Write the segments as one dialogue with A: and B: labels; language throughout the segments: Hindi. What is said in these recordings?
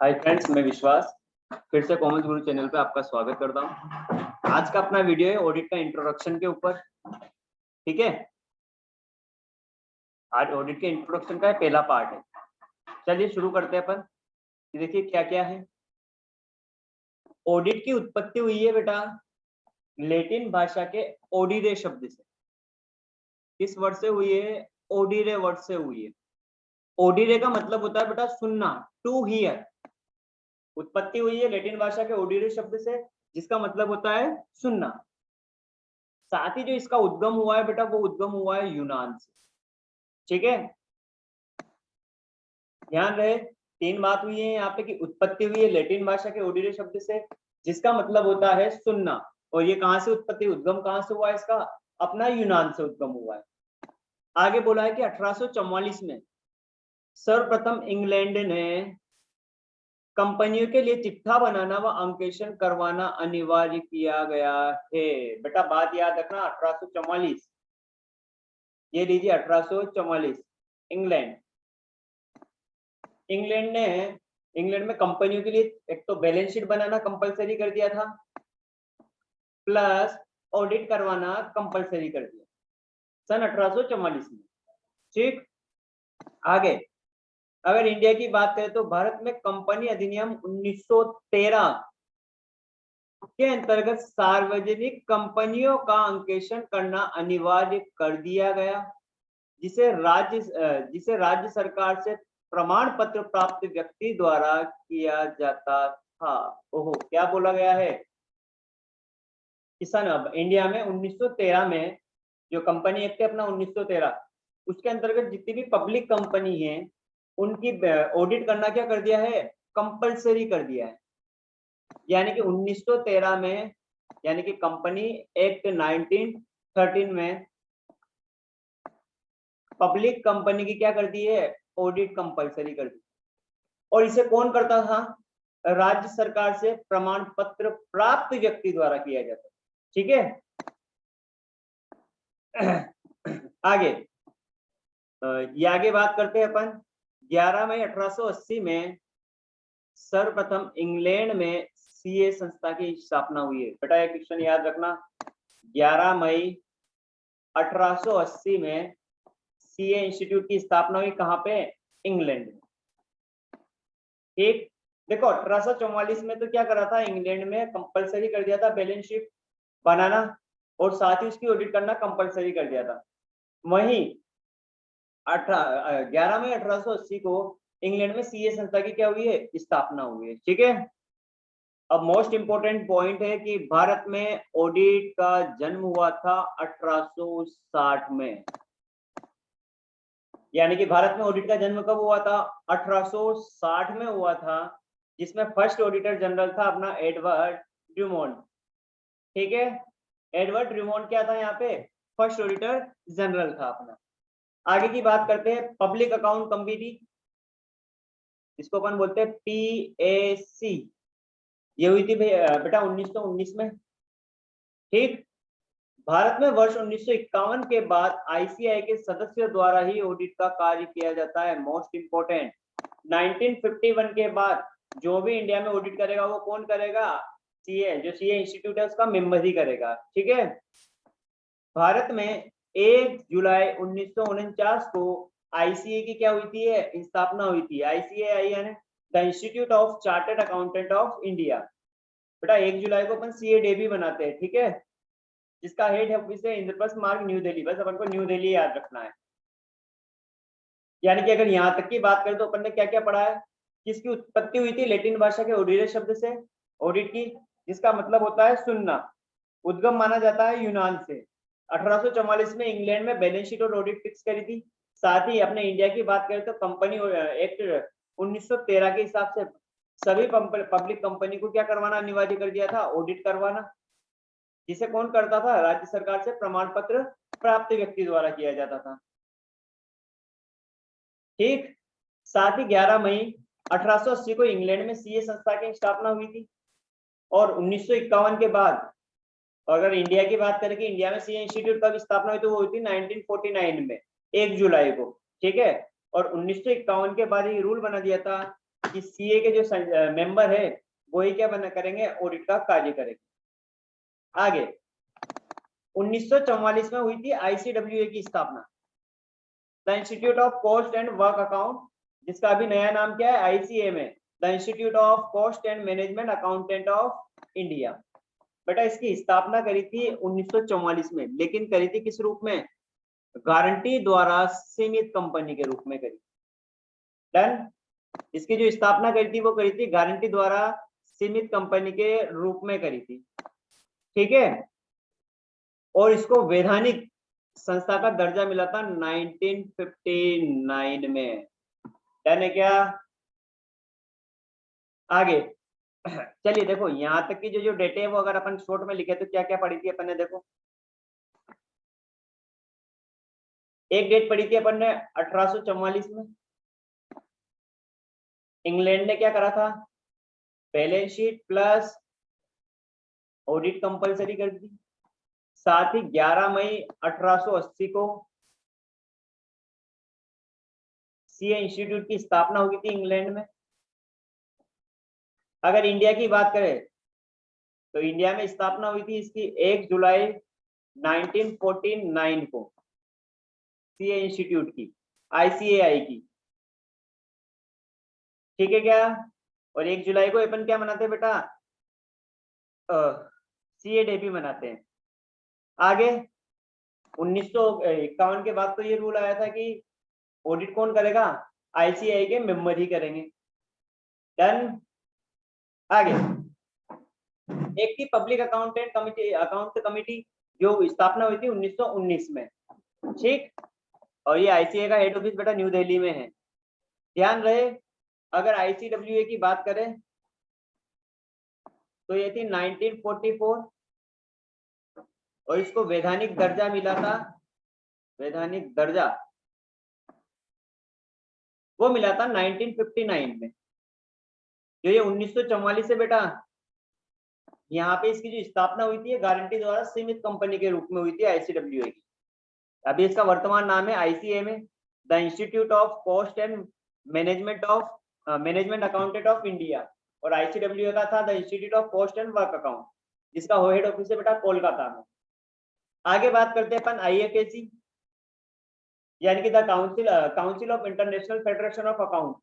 A: हाय फ्रेंड्स, मैं विश्वास फिर से कॉमर्स गुरु चैनल पे आपका स्वागत करता हूँ। आज का अपना वीडियो है ऑडिट का इंट्रोडक्शन के ऊपर। ठीक है, आज ऑडिट के इंट्रोडक्शन का पहला पार्ट है। चलिए शुरू करते हैं अपन। देखिए क्या क्या है। ऑडिट की उत्पत्ति हुई है बेटा लैटिन भाषा के ओडिरे शब्द से। किस वर्ड से हुई है? ओडिरे वर्ड से हुई है। ओडिरे का मतलब होता है बेटा सुनना, टू हियर। उत्पत्ति हुई है लैटिन भाषा के ओडिरे शब्द से, जिसका मतलब होता है सुनना। साथ ही जो इसका उद्गम हुआ है बेटा, वो उद्गम हुआ है यूनान से। ठीक है, ध्यान रहे तीन बात हुई है यहाँ पे कि उत्पत्ति हुई है लैटिन भाषा के ओडिरे शब्द से, जिसका मतलब होता है सुनना। और ये कहां से उत्पत्ति, उद्गम कहां से हुआ है इसका? अपना यूनान से उद्गम हुआ है। आगे बोला है कि 1844 में सर्वप्रथम इंग्लैंड ने कंपनियों के लिए चिट्ठा बनाना व अंकेक्षण करवाना अनिवार्य किया गया है। बेटा बात याद रखना, 1844, ये लीजिए 1844। इंग्लैंड में कंपनियों के लिए एक तो बैलेंस शीट बनाना कंपलसरी कर दिया था, प्लस ऑडिट करवाना कंपलसरी कर दिया सन 1844 में। ठीक, आगे अगर इंडिया की बात करें तो भारत में कंपनी अधिनियम 1913 के अंतर्गत सार्वजनिक कंपनियों का अंकेक्षण करना अनिवार्य कर दिया गया, जिसे राज्य सरकार से प्रमाण पत्र प्राप्त व्यक्ति द्वारा किया जाता था। ओहो, क्या बोला गया है? किसान अब इंडिया में 1913 में जो कंपनी एक्ट है अपना 1913, उसके अंतर्गत जितनी भी पब्लिक कंपनी है उनकी ऑडिट करना क्या कर दिया है? कंपलसरी कर दिया है। यानी कि 1913 में, यानी कि कंपनी एक्ट 1913 में पब्लिक कंपनी की क्या कर दी है? ऑडिट कंपलसरी कर दी। और इसे कौन करता था? राज्य सरकार से प्रमाण पत्र प्राप्त व्यक्ति द्वारा किया जाता है। ठीक है, आगे ये आगे बात करते हैं अपन। 11 मई 1880 में सर्वप्रथम इंग्लैंड में सीए संस्था की स्थापना हुई है। बेटा एक क्वेश्चन याद रखना, 11 मई 1880 में सीए इंस्टीट्यूट की स्थापना हुई। कहां पे? इंग्लैंड में। ठीक, देखो 1844 में तो क्या करा था इंग्लैंड में? कंपलसरी कर दिया था बैलेंस शीट बनाना, और साथ ही उसकी ऑडिट करना कंपलसरी कर दिया था। वहीं 11 मई 1880 को इंग्लैंड में सीए संस्था की क्या हुई है? स्थापना हुई है। ठीक है, अब मोस्ट इंपोर्टेंट पॉइंट है कि भारत में ऑडिट का जन्म हुआ था 1860 में। यानी कि भारत में ऑडिट का जन्म कब हुआ था? 1860 में हुआ था, जिसमें फर्स्ट ऑडिटर जनरल था अपना एडवर्ड ड्यूमोंट। ठीक है, एडवर्ड ड्यूमोंट क्या था यहाँ पे? फर्स्ट ऑडिटर जनरल था अपना। आगे की बात करते हैं पब्लिक अकाउंट कमिटी, इसको अपन बोलते हैं PAC। ये हुई थी बेटा 1919 में। ठीक, भारत में वर्ष 1951 के बाद ICAI के सदस्यों द्वारा ही ऑडिट का कार्य किया जाता है। मोस्ट इंपोर्टेंट, 1951 के बाद जो भी इंडिया में ऑडिट करेगा वो कौन करेगा? सीए, जो सीए इंस्टीट्यूट है उसका मेंबर ही करेगा। ठीक है, भारत में 1 जुलाई 1949 को ICAI की क्या हुई थी? स्थापना हुई थी। ICAI यानी the institute of chartered accountant of India. बेटा 1 जुलाई को अपन CA डे भी बनाते हैं। ठीक है, जिसका हेड ऑफिस है इंद्रप्रस्थ मार्ग, न्यू दिल्ली। बस अपन को न्यू दिल्ली याद रखना है। यानी कि अगर यहाँ तक की बात करें तो अपन ने क्या क्या पढ़ा है? किसकी उत्पत्ति हुई थी? लैटिन भाषा के ओडिरे शब्द से, ऑडिट की, जिसका मतलब होता है सुनना। उद्गम माना जाता है यूनान से। 1844 में इंग्लैंड में बैलेंस शीट और ऑडिट फिक्स करी थी। साथ ही अपने इंडिया की बात करें तो कंपनी एक्ट 1913 के हिसाब से सभी पब्लिक कंपनी को क्या करवाना अनिवार्य कर दिया था? ऑडिट करवाना, जिसे कौन करता था? राज्य सरकार से प्रमाण पत्र प्राप्त व्यक्ति द्वारा किया जाता था। ठीक, साथ ही 11 मई 1880 को इंग्लैंड में सीए संस्था की स्थापना हुई थी। और 1951 के बाद, अगर इंडिया की बात करें कि इंडिया में सीए इंस्टीट्यूट कब स्थापना हुई, तो वो हुई थी 1949 में 1 जुलाई को। ठीक है, और 1951 के बाद ये रूल बना दिया था कि सीए के जो मेंबर है वही क्या बना करेंगे, ऑडिट का कार्य करेंगे। आगे 1944 में हुई थी आईसीडब्ल्यूए की स्थापना, the institute of cost and work account, जिसका अभी नया नाम क्या है, आईसीएम है, the institute of cost and management accountant of India. बेटा इसकी स्थापना करी थी 1944 में, लेकिन करी थी किस रूप में, गारंटी द्वारा सीमित कंपनी के रूप में करी। डन। इसकी जो स्थापना करी थी वो करी थी गारंटी द्वारा सीमित कंपनी के रूप में करी थी, ठीक है। और इसको वैधानिक संस्था का दर्जा मिला था 1959 में। डन है क्या? आगे चलिए देखो, यहाँ तक की जो डेटे है वो अगर अपन शॉर्ट में लिखे तो क्या क्या पढ़ी थी अपन ने, देखो एक डेट पढ़ी थी अपन ने 1844 में, इंग्लैंड ने क्या करा था, balance sheet plus audit compulsory कर दी। साथ ही 11 मई 1880 को सीए इंस्टीट्यूट की स्थापना हुई थी इंग्लैंड में। अगर इंडिया की बात करें तो इंडिया में स्थापना हुई थी इसकी 1 जुलाई 1949 को सीए इंस्टीट्यूट की, आईसीएआई की, ठीक है क्या। और 1 जुलाई को अपन क्या मनाते हैं बेटा, सीए डे भी मनाते हैं। आगे 1951 के बाद तो ये रूल आया था कि ऑडिट कौन करेगा, आईसीएआई के मेंबर ही करेंगे। डन। आगे एक थी पब्लिक अकाउंट कमिटी जो स्थापना हुई थी 1919 में, ठीक। और ये आईसीए का हेड ऑफिस बेटा न्यू दिल्ली में है। ध्यान रहे अगर आईसीडब्ल्यूए की बात करें तो ये थी 1944 और इसको वैधानिक दर्जा मिला था, वैधानिक दर्जा वो मिला था 1959 में। जो ये 1944 से बेटा यहाँ पे इसकी जो स्थापना हुई थी गारंटी द्वारा सीमित कंपनी के रूप में हुई थी आईसीडब्ल्यूए की। अभी इसका वर्तमान नाम है आईसीएम है, the institute of cost and management accountant of India. और आईसीडब्ल्यूए का था the institute of cost and work account, जिसका हेड ऑफिस है बेटा कोलकाता में। आगे बात करते हैं अपन आईएफएसी यानी कि the council of international federation of account.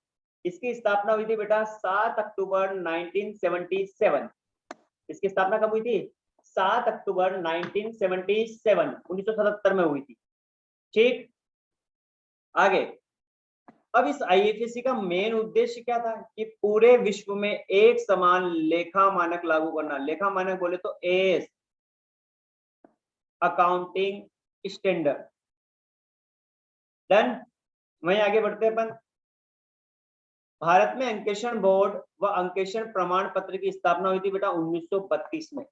A: इसकी स्थापना हुई थी बेटा 7 अक्टूबर 1977। इसकी स्थापना कब हुई थी, 7 अक्टूबर 1977 में हुई थी, ठीक। आगे अब इस आईएफएसी का मेन उद्देश्य क्या था कि पूरे विश्व में एक समान लेखा मानक लागू करना। लेखा मानक बोले तो एएस, अकाउंटिंग स्टैंडर्ड। डन। वहीं आगे बढ़ते हैं अपन। भारत में अंकेक्षण बोर्ड व अंकेक्षण प्रमाण पत्र की स्थापना हुई थी बेटा 1932 में।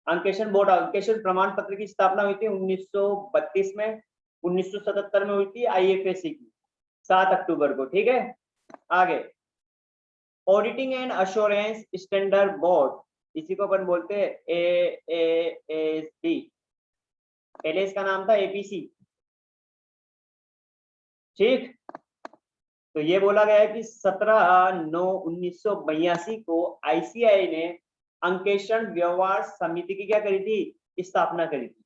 A: अंकेक्षण बोर्ड अंकेक्षण प्रमाण पत्र की स्थापना हुई थी 1932 में। 1977 में हुई थी आईएफएसी की 7 अक्टूबर को, ठीक है। आगे auditing and assurance standard board, इसी को अपन बोलते हैं एएएसबी, पहले इसका नाम था एपीसी, ठीक। तो ये बोला गया है कि 17/9/1982 को आईसीएआई ने अंकेक्षण व्यवहार समिति की क्या करी थी, स्थापना करी थी।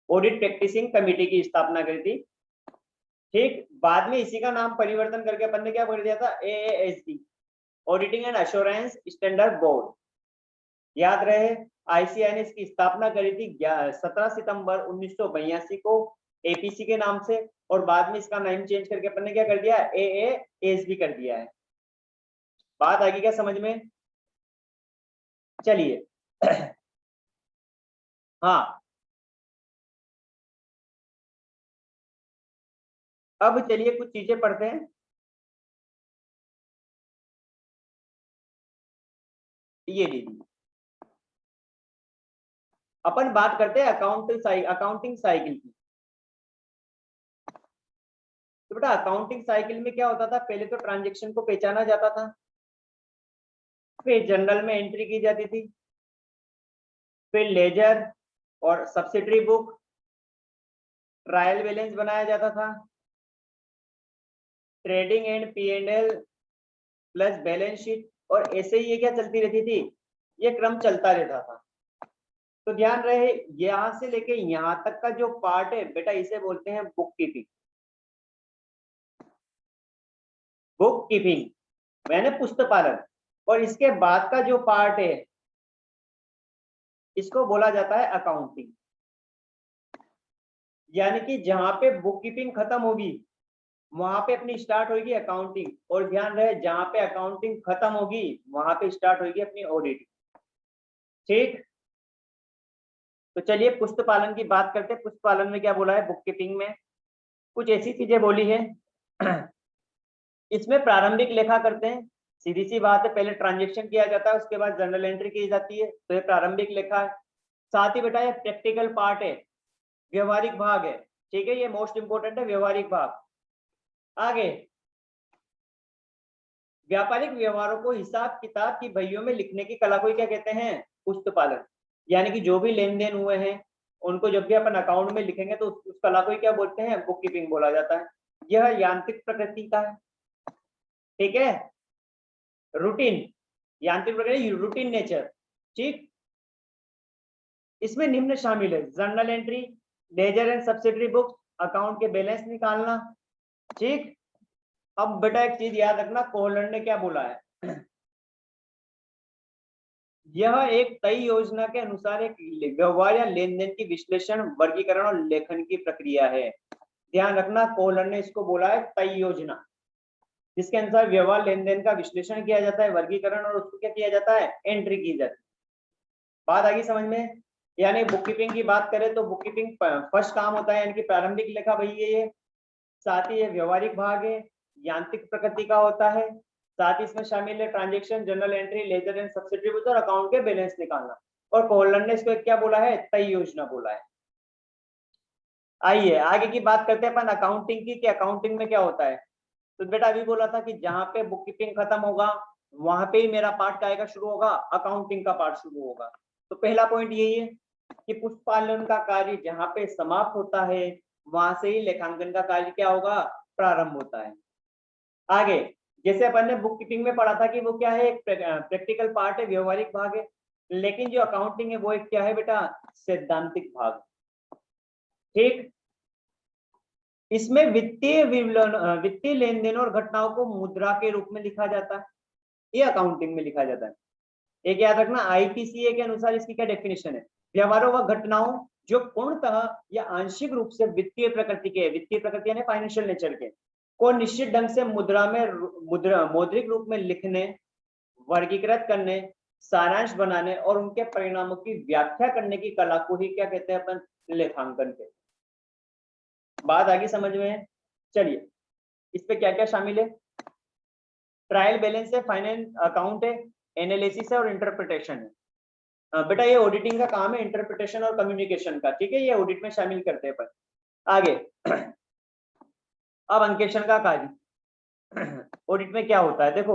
A: ऑडिट प्रैक्टिसिंग कमेटी की स्थापना करी थी, ठीक। बाद में इसी का नाम परिवर्तन करके अपन ने क्या कर दिया था, AASB, auditing and assurance standard board. याद रहे आईसीएआई ने इसकी स्थापना करी थी 17 सितंबर 1982 को एपीसी के नाम से, और बाद में इसका नाम चेंज करके अपन ने क्या कर दिया, एएएसबी कर दिया है। बात आगे क्या समझ में, चलिए हाँ अब चलिए कुछ चीजें पढ़ते हैं। ये लीजिए अपन बात करते हैं अकाउंटिंग साइकिल की। तो बेटा अकाउंटिंग साइकिल में क्या होता था, पहले तो ट्रांजैक्शन को पहचाना जाता था, फिर जर्नल में एंट्री की जाती थी, फिर लेजर और सब्सिडरी बुक, ट्रायल बैलेंस बनाया जाता था, trading and P&L plus balance sheet, और ऐसे ही ये क्या चलती रहती थी, ये क्रम चलता रहता था। तो ध्यान रहे यहां से लेके यहां तक का जो पार्ट है बेटा इसे बोलते हैं बुक कीपिंग। बुक कीपिंग मैंने पुस्तक पालन, और इसके बाद का जो पार्ट है इसको बोला जाता है अकाउंटिंग। यानी कि जहां पे बुक कीपिंग खत्म होगी वहां पे अपनी स्टार्ट होगी अकाउंटिंग, और ध्यान रहे जहां पे अकाउंटिंग खत्म होगी वहां पे स्टार्ट होगी अपनी ऑडिटिंग। ठीक, तो चलिए पुस्तक पालन की बात करते हैं। पुस्तक पालन में क्या बोला है, बुक कीपिंग में कुछ ऐसी चीजें बोली है। इसमें प्रारंभिक लेखा करते हैं, सीधी सी बात है, पहले ट्रांजेक्शन किया जाता है उसके बाद जर्नल एंट्री की जाती है, तो ये प्रारंभिक लेखा है। साथ ही बेटा ये प्रैक्टिकल पार्ट है, व्यवहारिक भाग है, ठीक है, ये मोस्ट इंपोर्टेंट है व्यवहारिक भाग। आगे व्यापारिक व्यवहारों को हिसाब किताब की बहियों में लिखने की कला को क्या कहते हैं, पुस्तक पालन। यानी कि जो भी लेन देन हुए हैं उनको जब भी अपन अकाउंट में लिखेंगे तो उस कला को क्या बोलते हैं, बुक कीपिंग बोला जाता है। यह यांत्रिक प्रकृति का है, ठीक है, रूटीन, यांत्रिक प्रकृति, रूटीन नेचर। ठीक, इसमें निम्न शामिल है, journal entry, ledger and subsidiary books, account के बैलेंस निकालना। ठीक, अब बेटा एक चीज याद रखना, कोहलर ने क्या बोला है, यह एक तय योजना के अनुसार एक व्यवहार या लेन देन की विश्लेषण, वर्गीकरण और लेखन की प्रक्रिया है। ध्यान रखना कोहलर ने इसको बोला है तय योजना, जिसके अनुसार व्यवहार लेन देन का विश्लेषण किया जाता है, वर्गीकरण और उसको क्या किया जाता है, एंट्री की जाती है। बात आ गई समझ में। यानी बुक कीपिंग की बात करें तो बुक कीपिंग फर्स्ट काम होता है, यानी कि प्रारंभिक लेखा भाई ये, साथ ही ये व्यवहारिक भाग है, यांत्रिक प्रकृति का होता है, साथ ही इसमें शामिल है transaction, journal entry, ledger and subsidiary books और अकाउंट के बैलेंस निकालना। और कोहलर ने इसको क्या बोला है, तय योजना बोला है। आइए आगे की बात करते हैं अपन अकाउंटिंग की, कि अकाउंटिंग में क्या होता है। तो बेटा अभी बोला था कि जहां पे बुक कीपिंग खत्म होगा वहां पे ही मेरा पार्ट का आएगा शुरू होगा, अकाउंटिंग का पार्ट शुरू होगा। तो पहला पॉइंट यही है कि पुस्तक पालन का कार्य जहां पे समाप्त होता है वहां से ही लेखांकन का कार्य क्या होगा, प्रारंभ होता है। आगे जैसे अपन ने बुक कीपिंग में पढ़ा था कि वो क्या है, एक प्रैक्टिकल पार्ट है, व्यवहारिक भाग है, लेकिन जो अकाउंटिंग है वो एक क्या है बेटा, सैद्धांतिक भाग। ठीक, इसमें वित्तीय विवरण, वित्तीय लेन देन और घटनाओं को मुद्रा के रूप में लिखा जाता है, ये अकाउंटिंग में लिखा जाता है। एक याद रखना आईपीसीए के अनुसार इसकी क्या डेफिनेशन है, व्यवहारों व घटनाओं जो पूर्णतः या आंशिक रूप से वित्तीय प्रकृति के, वित्तीय प्रकृति यानी फाइनेंशियल नेचर के, को निश्चित ढंग से मुद्रा में मौद्रिक रूप में लिखने, वर्गीकृत करने, सारांश बनाने और उनके परिणामों की व्याख्या करने की कला को ही क्या कहते हैं अपन, लेखांकन के। बात आगे समझ में। चलिए इस पे क्या क्या शामिल है, ट्रायल बैलेंस है, फाइनेंस अकाउंट है, एनालिसिस है और इंटरप्रिटेशन है। बेटा ये ऑडिटिंग का काम है, इंटरप्रिटेशन और कम्युनिकेशन का, ठीक है, ये ऑडिट में शामिल करते हैं अपन। आगे अब अंकेक्षण का कार्य ऑडिट में क्या होता है, देखो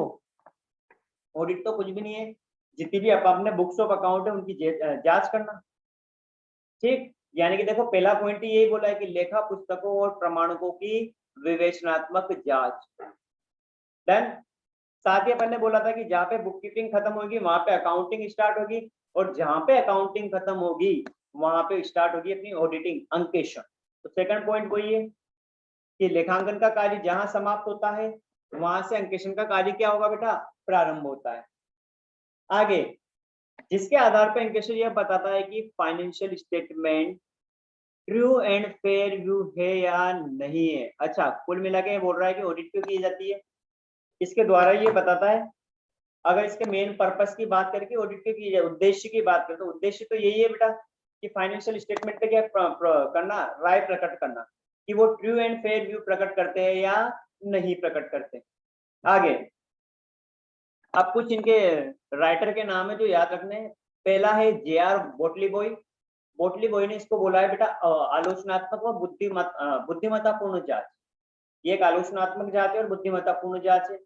A: ऑडिट तो कुछ भी नहीं है, जितनी भी अपने बुक्स ऑफ अकाउंट है उनकी जांच करना। ठीक, यानी कि देखो पहला पॉइंट यही बोला है कि लेखा पुस्तकों और प्रमाणकों की विवेचनात्मक जांच। देन साथ ही अपन ने बोला था कि जहाँ पे बुक कीपिंग खत्म होगी वहां पे अकाउंटिंग स्टार्ट होगी, और जहां पे अकाउंटिंग खत्म होगी वहां पे स्टार्ट होगी अपनी ऑडिटिंग, अंकेक्षण। तो सेकंड पॉइंट वही है कि लेखांकन का कार्य जहां समाप्त होता है वहां से अंकेक्षण का कार्य क्या होगा बेटा, प्रारंभ होता है। आगे जिसके आधार पर अंकेक्षण यह बताता है कि financial statement true and fair view है या नहीं है। अच्छा कुल मिला के बोल रहा है कि ऑडिट क्यों की जाती है, इसके द्वारा ये बताता है। अगर इसके मेन पर्पस की बात करके ऑडिट की जाए, उद्देश्य की बात करें तो उद्देश्य तो यही है बेटा कि फाइनेंशियल स्टेटमेंट पे क्या करना, राय प्रकट करना कि वो ट्रू एंड फेयर व्यू प्रकट करते हैं या नहीं प्रकट करते। आगे अब कुछ इनके राइटर के नाम है जो याद रखने हैं। पहला है जे.आर. बोटली बॉय। बोटली बॉय ने इसको बोला है बेटा आलोचनात्मक व बुद्धिमत्तापूर्ण जांच। ये एक आलोचनात्मक जांच है और बुद्धिमत्तापूर्ण जांच है।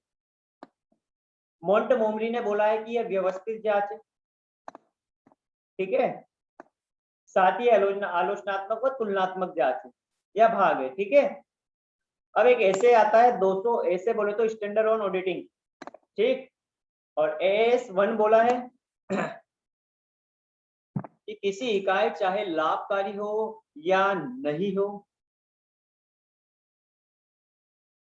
A: मोंटगोमरी ने बोला है कि यह व्यवस्थित जांच है, ठीक है, साथ ही आलोचनात्मक व तुलनात्मक जांच है, यह भाग है, ठीक है। अब एक ऐसे आता है 200, ऐसे बोले तो स्टैंडर्ड ऑन ऑडिटिंग, ठीक। और AS1 बोला है कि किसी इकाई चाहे लाभकारी हो या नहीं हो,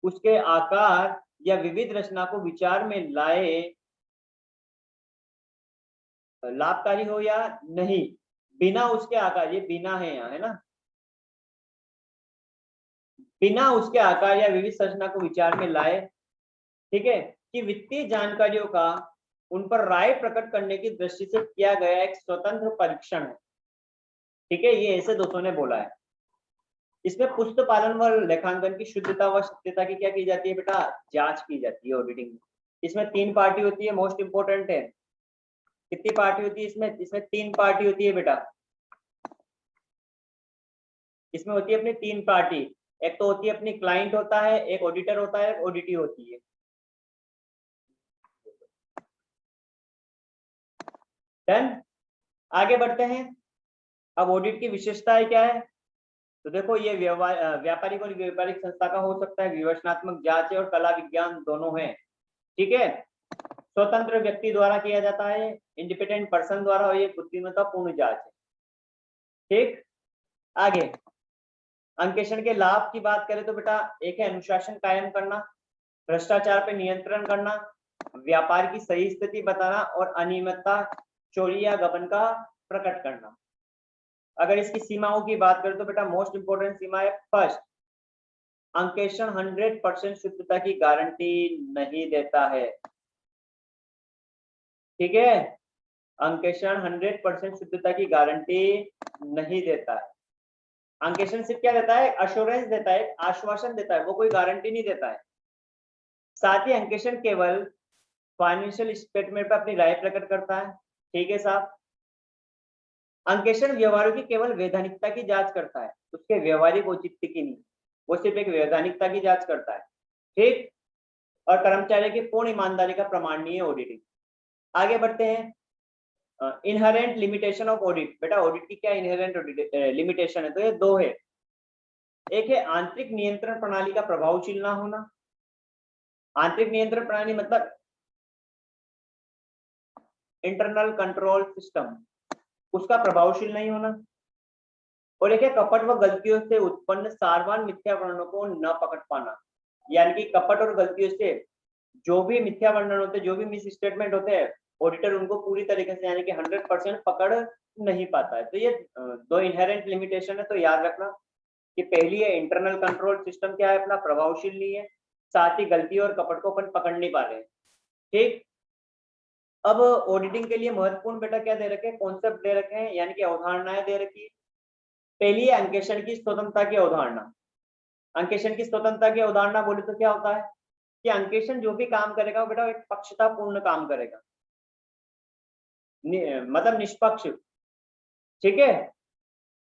A: उसके आकार या विविध रचना को विचार में लाए, लाभकारी हो या नहीं, बिना उसके आकार, ये बिना है यहाँ, है ना, बिना उसके आकार या विविध रचना को विचार में लाए, ठीक है, कि वित्तीय जानकारियों का उन पर राय प्रकट करने की दृष्टि से किया गया एक स्वतंत्र परीक्षण है। ठीक है, ये ऐसे दोस्तों ने बोला है। इसमें पुस्तक पालन व लेखांकन की शुद्धता व सत्यता की क्या की जाती है बेटा, जांच की जाती है ऑडिटिंग में। इसमें 3 पार्टी होती है, मोस्ट इंपोर्टेंट है। कितनी पार्टी होती है इसमें? इसमें 3 पार्टी होती है बेटा। इसमें होती है अपनी 3 पार्टी। एक तो होती है अपनी क्लाइंट होता है, एक ऑडिटर होता है, एक ऑडिटी होती है। डन। आगे बढ़ते हैं। अब ऑडिट की विशेषताएं क्या है? तो देखो, ये व्यापारिक और व्यापारिक संस्था का हो सकता है, विवेचनात्मक जांच है और कला विज्ञान दोनों है। ठीक है, स्वतंत्र व्यक्ति द्वारा किया जाता है, इंडिपेंडेंट पर्सन द्वारा, और ये बुद्धिमत्तापूर्ण जांच है। ठीक, आगे अंकेक्षण के लाभ की बात करें तो बेटा, एक है अनुशासन कायम करना, भ्रष्टाचार पे नियंत्रण करना, व्यापार की सही स्थिति बताना और अनियमितता, चोरी या गबन का प्रकट करना। अगर इसकी सीमाओं की बात करें तो बेटा, मोस्ट इंपोर्टेंट सीमा है फर्स्ट, अंकेक्षण 100% शुद्धता की गारंटी नहीं देता है। ठीक है, अंकेक्षण 100% शुद्धता की गारंटी नहीं देता है। अंकेक्षण सिर्फ क्या देता है? अश्योरेंस देता है, आश्वासन देता है, वो कोई गारंटी नहीं देता है। साथ ही अंकेक्षण केवल फाइनेंशियल स्टेटमेंट पर अपनी राय प्रकट करता है। ठीक है साहब। अंकेक्षण व्यवहारों की केवल वैधानिकता की जांच करता है, उसके व्यवहारिक औचित्य की नहीं। वो सिर्फ एक वैधानिकता की जांच करता है। ठीक, और कर्मचारी की पूर्ण ईमानदारी का प्रमाण नहीं है ऑडिटिंग। आगे बढ़ते हैं। Inherent limitation of audit. बेटा, ऑडिट की क्या इनहेरेंट लिमिटेशन है? तो ये 2 है। एक है आंतरिक नियंत्रण प्रणाली का प्रभावशील ना होना। आंतरिक नियंत्रण प्रणाली मतलब इंटरनल कंट्रोल सिस्टम, उसका प्रभावशील नहीं होना। और एक है कपट व गलतियों से उत्पन्न सारवान मिथ्या वर्णनों को न पकड़ पाना। यानी कि कपट और गलतियों से जो भी मिथ्या वर्णन होते हैं, जो भी मिस स्टेटमेंट होते हैं, ऑडिटर उनको पूरी तरीके से यानी कि 100% पकड़ नहीं पाता है। तो ये 2 इनहेरेंट लिमिटेशन है। तो याद रखना कि पहली है इंटरनल कंट्रोल सिस्टम क्या है अपना, प्रभावशील नहीं है। साथ ही गलती और कपट को अपन पकड़ नहीं पा रहे हैं। ठीक, अब ऑडिटिंग के लिए महत्वपूर्ण बेटा क्या दे रखे हैं? कॉन्सेप्ट दे रखे हैं, यानी कि अवधारणाएं दे रखी है। पहली है अंकेक्षण की स्वतंत्रता की अवधारणा। अंकेक्षण की स्वतंत्रता की अवधारणा बोले तो क्या होता है कि अंकेक्षण जो भी काम करेगा वो बेटा एक पक्षतापूर्ण काम करेगा, मतलब निष्पक्ष। ठीक है,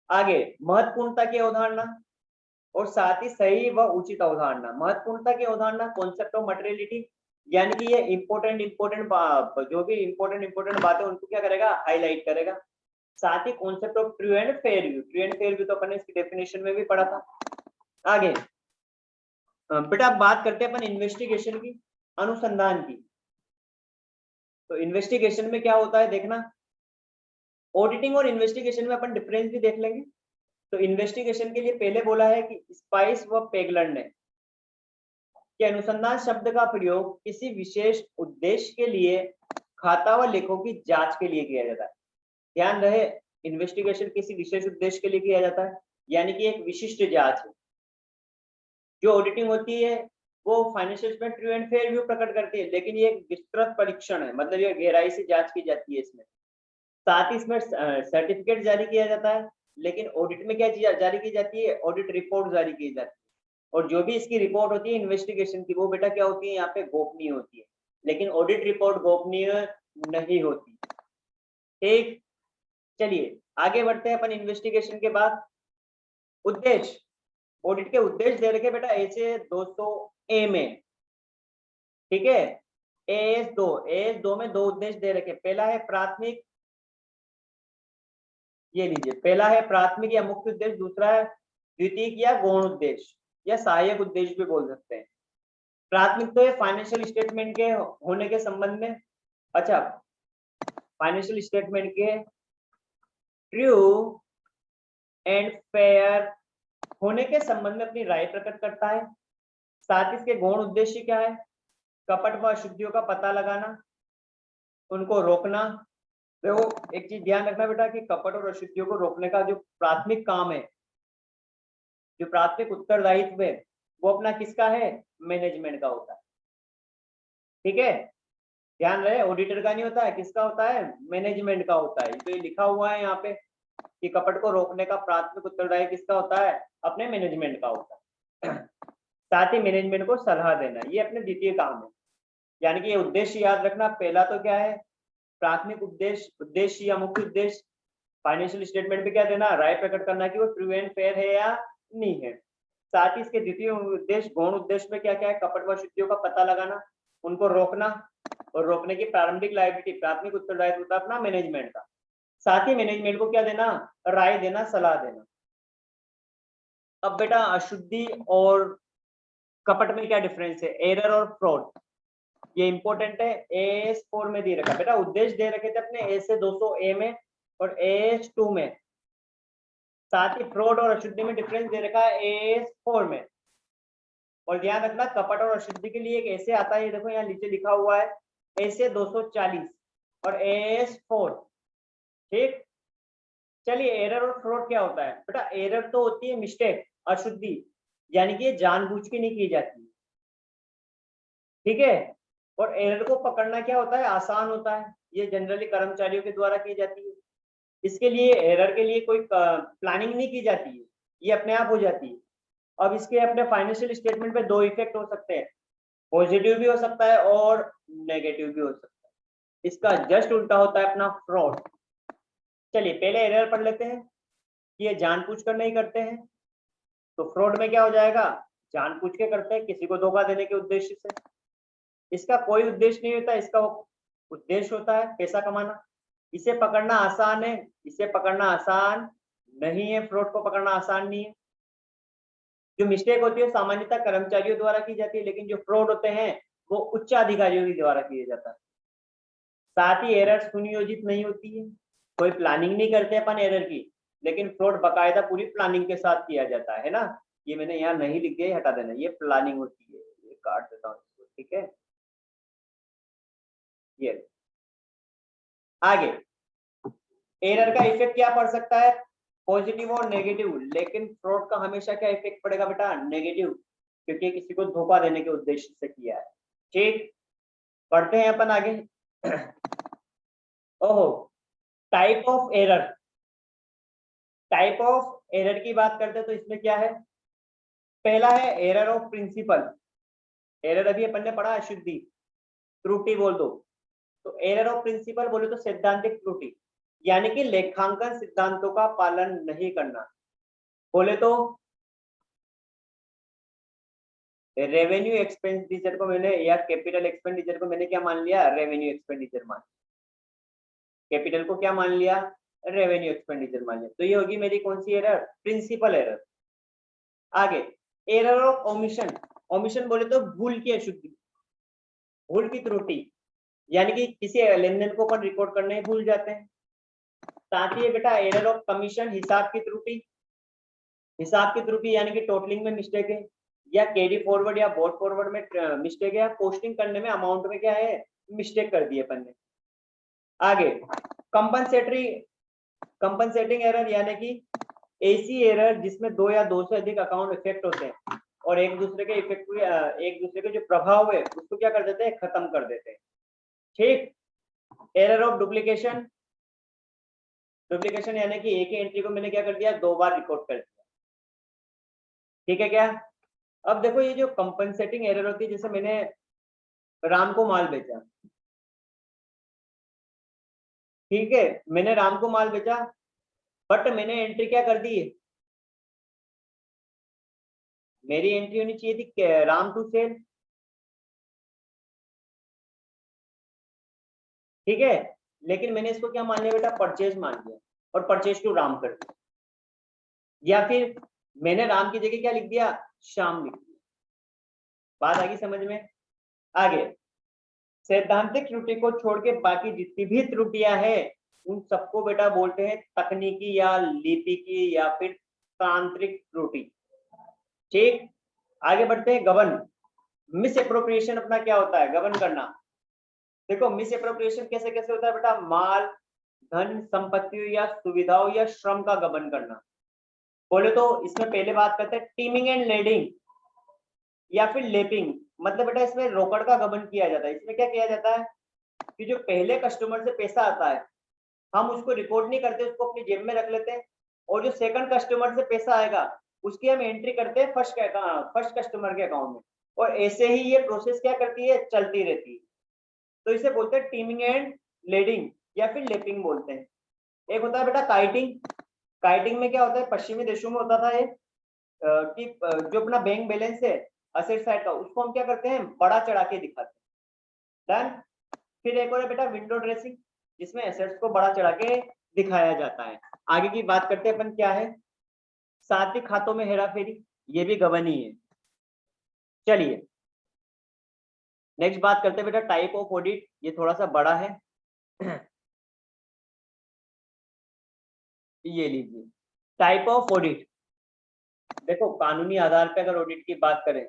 A: आगे महत्वपूर्णता की अवधारणा और साथ ही सही व उचित अवधारणा। महत्वपूर्णता की अवधारणा कॉन्सेप्ट ऑफ मटेरियलिटी, यानी कि ये इंपोर्टेंट जो भी इंपोर्टेंट बातें उनको क्या करेगा, हाईलाइट करेगा। साथ ही concept of true and fair view. True and fair view तो अपन ने इसकी डेफिनेशन में भी पढ़ा था। आगे बेटा बात करते हैं अपन इन्वेस्टिगेशन की, अनुसंधान की। तो इन्वेस्टिगेशन में क्या होता है देखना, ऑडिटिंग और इन्वेस्टिगेशन में अपन डिफरेंस भी देख लेंगे। तो इन्वेस्टिगेशन के लिए पहले बोला है कि स्पाइस व पेगलर ने कि अनुसंधान शब्द का प्रयोग किसी विशेष उद्देश्य के लिए खाता व लेखों की जांच के लिए किया जाता है। ध्यान रहे, इन्वेस्टिगेशन किसी विशेष उद्देश्य के लिए किया जाता है, यानी कि एक विशिष्ट जांच है। जो ऑडिटिंग होती है वो financial statement true and fair view प्रकट करती है, लेकिन ये एक विस्तृत परीक्षण है, मतलब ये गहराई से जांच की जाती है इसमें। साथ ही इसमें सर्टिफिकेट जारी किया जाता है, लेकिन ऑडिट में क्या चीज जारी की जाती है? ऑडिट रिपोर्ट जारी की जाती है। और जो भी इसकी रिपोर्ट होती है इन्वेस्टिगेशन की, वो बेटा क्या होती है यहाँ पे, गोपनीय होती है। लेकिन ऑडिट रिपोर्ट गोपनीय नहीं होती। ठीक, चलिए आगे बढ़ते हैं अपन इन्वेस्टिगेशन के बाद। उद्देश्य, ऑडिट के उद्देश्य दे रखे बेटा ऐसे 200 ए में। ठीक है, AS2 में 2 उद्देश्य दे रखे। पहला है प्राथमिक, ये लीजिए, पहला है प्राथमिक या मुख्य उद्देश्य, दूसरा है द्वितीयक या गौण उद्देश्य या सहायक उद्देश्य भी बोल सकते हैं। प्राथमिक तो ये फाइनेंशियल स्टेटमेंट के होने के संबंध में, अच्छा फाइनेंशियल स्टेटमेंट के ट्रू एंड फेयर होने के संबंध में अपनी राय प्रकट करता है। साथ ही इसके गौण उद्देश्य क्या है? कपट व अशुद्धियों का पता लगाना, उनको रोकना। देखो एक चीज ध्यान रखना बेटा कि कपट और अशुद्धियों को रोकने का जो प्राथमिक काम है, जो प्राथमिक उत्तरदायित्व है, वो अपना किसका है? मैनेजमेंट का होता है। ठीक है, ध्यान रहे, ऑडिटर का नहीं होता है, किसका होता है? मैनेजमेंट का होता है। तो ये लिखा हुआ है यहाँ पे कि कपट को रोकने का प्राथमिक उत्तरदायी किसका होता है? अपने मैनेजमेंट का होता है। साथ ही मैनेजमेंट को सलाह देना, ये अपने द्वितीय काम है। यानी कि ये उद्देश्य याद रखना, पहला तो क्या है? प्राथमिक उद्देश्य या मुख्य उद्देश्य फाइनेंशियल स्टेटमेंट पे क्या देना? राय प्रकट करना कि वो ट्रू एंड फेयर है या नहीं है। साथ ही इसके द्वितीय उद्देश्य गौण उद्देश्य में क्या क्या है? कपट व अशुद्धियों का पता लगाना, उनको रोकना, और रोकने की प्रारंभिक लायबिलिटी, प्राथमिक उत्तरदायित्व होता है अपना मैनेजमेंट का। साथ ही मैनेजमेंट को क्या देना? राय देना, सलाह देना। अब बेटा अशुद्धि और कपट में क्या डिफरेंस है? एरर और फ्रॉड, ये इंपॉर्टेंट है। AS4 में दे रखा बेटा, उद्देश्य दे रखे थे अपने A से 200A में और AS2 में। साथ ही फ्रॉड और अशुद्धि में डिफरेंस दे रखा है AS4 में। और ध्यान रखना कपट और अशुद्धि के लिए एक ऐसे आता है, ये देखो यहाँ नीचे लिखा हुआ है A से 240 और AS4। ठीक, चलिए एरर और फ्रॉड क्या होता है बेटा? एरर तो होती है मिस्टेक, अशुद्धि, यानी कि ये जानबूझ के नहीं की जाती। ठीक है, और एरर को पकड़ना क्या होता है? आसान होता है, ये जनरली कर्मचारियों के द्वारा की जाती है। इसके लिए एरर के लिए कोई प्लानिंग नहीं की जाती है, ये अपने आप हो जाती है। अब इसके अपने फाइनेंशियल स्टेटमेंट पे दो इफेक्ट हो सकते हैं, पॉजिटिव भी हो सकता है और नेगेटिव भी हो सकता है। इसका जस्ट उल्टा होता है अपना फ्रॉड। चलिए पहले एरर पढ़ लेते हैं कि ये जानबूझकर नहीं करते हैं। तो फ्रॉड में क्या हो जाएगा? जानबूझ के करते हैं, किसी को धोखा देने के उद्देश्य से। इसका कोई उद्देश्य नहीं होता, इसका उद्देश्य होता है पैसा कमाना। इसे पकड़ना आसान है, इसे पकड़ना आसान नहीं है, फ्रॉड को पकड़ना आसान नहीं है। जो मिस्टेक होती है सामान्यतः कर्मचारियों द्वारा की जाती है, लेकिन जो फ्रॉड होते हैं वो उच्च अधिकारियों के द्वारा किया जाता है। साथ ही एरर सुनियोजित नहीं होती है, कोई प्लानिंग नहीं करते अपन एरर की, लेकिन फ्रॉड बकायदा पूरी प्लानिंग के साथ किया जाता है ना। ये मैंने यहाँ नहीं लिख दिया, हटा देना, ये प्लानिंग होती है, ये काट देता हूँ। ठीक है, ये आगे एरर का इफेक्ट क्या पड़ सकता है? पॉजिटिव और नेगेटिव, लेकिन फ्रॉड का हमेशा क्या इफेक्ट पड़ेगा बेटा? नेगेटिव, क्योंकि किसी को धोखा देने के उद्देश्य से किया है। ठीक, पढ़ते हैं अपन आगे। ओहो, type of error, type of error की बात करते हैं तो इसमें क्या है? पहला है एरर ऑफ प्रिंसिपल। एरर अभी अपन ने पढ़ा, अशुद्धि, त्रुटि बोल दो। तो एरर ऑफ प्रिंसिपल बोले तो सैद्धांतिक त्रुटि, यानी कि लेखांकन सिद्धांतों का पालन नहीं करना। बोले तो रेवेन्यू एक्सपेंडिचर को मैंने, या कैपिटल एक्सपेंडिचर को मैंने क्या मान लिया? रेवेन्यू एक्सपेंडिचर मान, कैपिटल को क्या मान लिया? रेवेन्यू एक्सपेंडिचर मान लिया। तो ये होगी मेरी कौन सी एरर? Principle error. आगे एरर ऑफ ओमिशन, ओमिशन बोले तो भूल की अशुद्धि, भूल की त्रुटि, यानी कि किसी लेन देन को अपन रिकॉर्ड करने ही भूल जाते हैं। साथ ही बेटा एरर ऑफ कमीशन, हिसाब की त्रुटि, हिसाब की त्रुटि यानी कि टोटलिंग में मिस्टेक है, या कैरी फॉरवर्ड या बोर्ड फॉरवर्ड में मिस्टेक है, या पोस्टिंग करने में अमाउंट में क्या है? मिस्टेक कर दी अपन ने। आगे कंपनसेटरी, कंपनसेटिंग एरर यानी कि ऐसी एरर जिसमें दो या दो से अधिक अकाउंट इफेक्ट होते हैं और एक दूसरे के इफेक्ट, एक दूसरे के जो प्रभाव है उसको क्या कर देते हैं? खत्म कर देते हैं। ठीक, एरर ऑफ डुप्लीकेशन, डुप्लीकेशन यानी कि एक ही एंट्री को मैंने क्या कर दिया? दो बार रिकॉर्ड कर दिया। ठीक है क्या? अब देखो ये जो कंपनसेटिंग एरर होती है, जैसे मैंने राम को माल बेचा, ठीक है, मैंने राम को माल बेचा, बट मैंने एंट्री क्या कर दी है? मेरी एंट्री होनी चाहिए थी राम टू सेल। ठीक है, लेकिन मैंने इसको क्या मान लिया बेटा? परचेज मान लिया, और परचेज टू राम कर दिया। या फिर मैंने राम की जगह क्या लिख दिया? श्याम लिख दिया। बात आ गई समझ में? आगे, सैद्धांतिक त्रुटि को छोड़ के बाकी जितनी भी त्रुटियां हैं उन सबको बेटा बोलते हैं तकनीकी या लिपिकी या फिर तांत्रिक त्रुटि। ठीक, आगे बढ़ते हैं। गबन, मिस एप्रोप्रिएशन अपना क्या होता है? गबन करना। देखो मिस एप्रोप्रिएशन कैसे कैसे होता है बेटा? माल, धन, संपत्ति या सुविधाओं या श्रम का गबन करना। बोले तो इसमें पहले बात करते हैं टीमिंग एंड लेडिंग या फिर लेपिंग। मतलब बेटा इसमें रोकड़ का गबन किया जाता है। इसमें क्या किया जाता है कि जो पहले कस्टमर से पैसा आता है हम उसको रिकॉर्ड नहीं करते, उसको अपनी जेब में रख लेते हैं, और जो सेकंड कस्टमर से पैसा आएगा उसकी हम एंट्री करते हैं फर्स्ट कस्टमर के अकाउंट में, और ऐसे ही ये प्रोसेस क्या करती है, चलती रहती है। तो इसे बोलते हैं टीमिंग एंड लेडिंग या फिर लेपिंग बोलते हैं। एक होता है बेटा काइटिंग। काइटिंग में क्या होता है, पश्चिमी देशों में होता था ये कि जो अपना बैंक बैलेंस है असेट साइड का, उसको हम क्या करते हैं, बड़ा चढ़ा के दिखाते हैं। डन। फिर एक और है बेटा विंडो ड्रेसिंग, जिसमें एसेट्स को बड़ा चढ़ा के दिखाया जाता है। आगे की बात करते हैं अपन, क्या है, सात्विक खातों में हेरा फेरी, ये भी गबन ही है। चलिए नेक्स्ट बात करते हैं बेटा टाइप ऑफ ऑडिट, ये थोड़ा सा बड़ा है। ये लीजिए टाइप ऑफ ऑडिट। देखो कानूनी आधार पे अगर ऑडिट की बात करें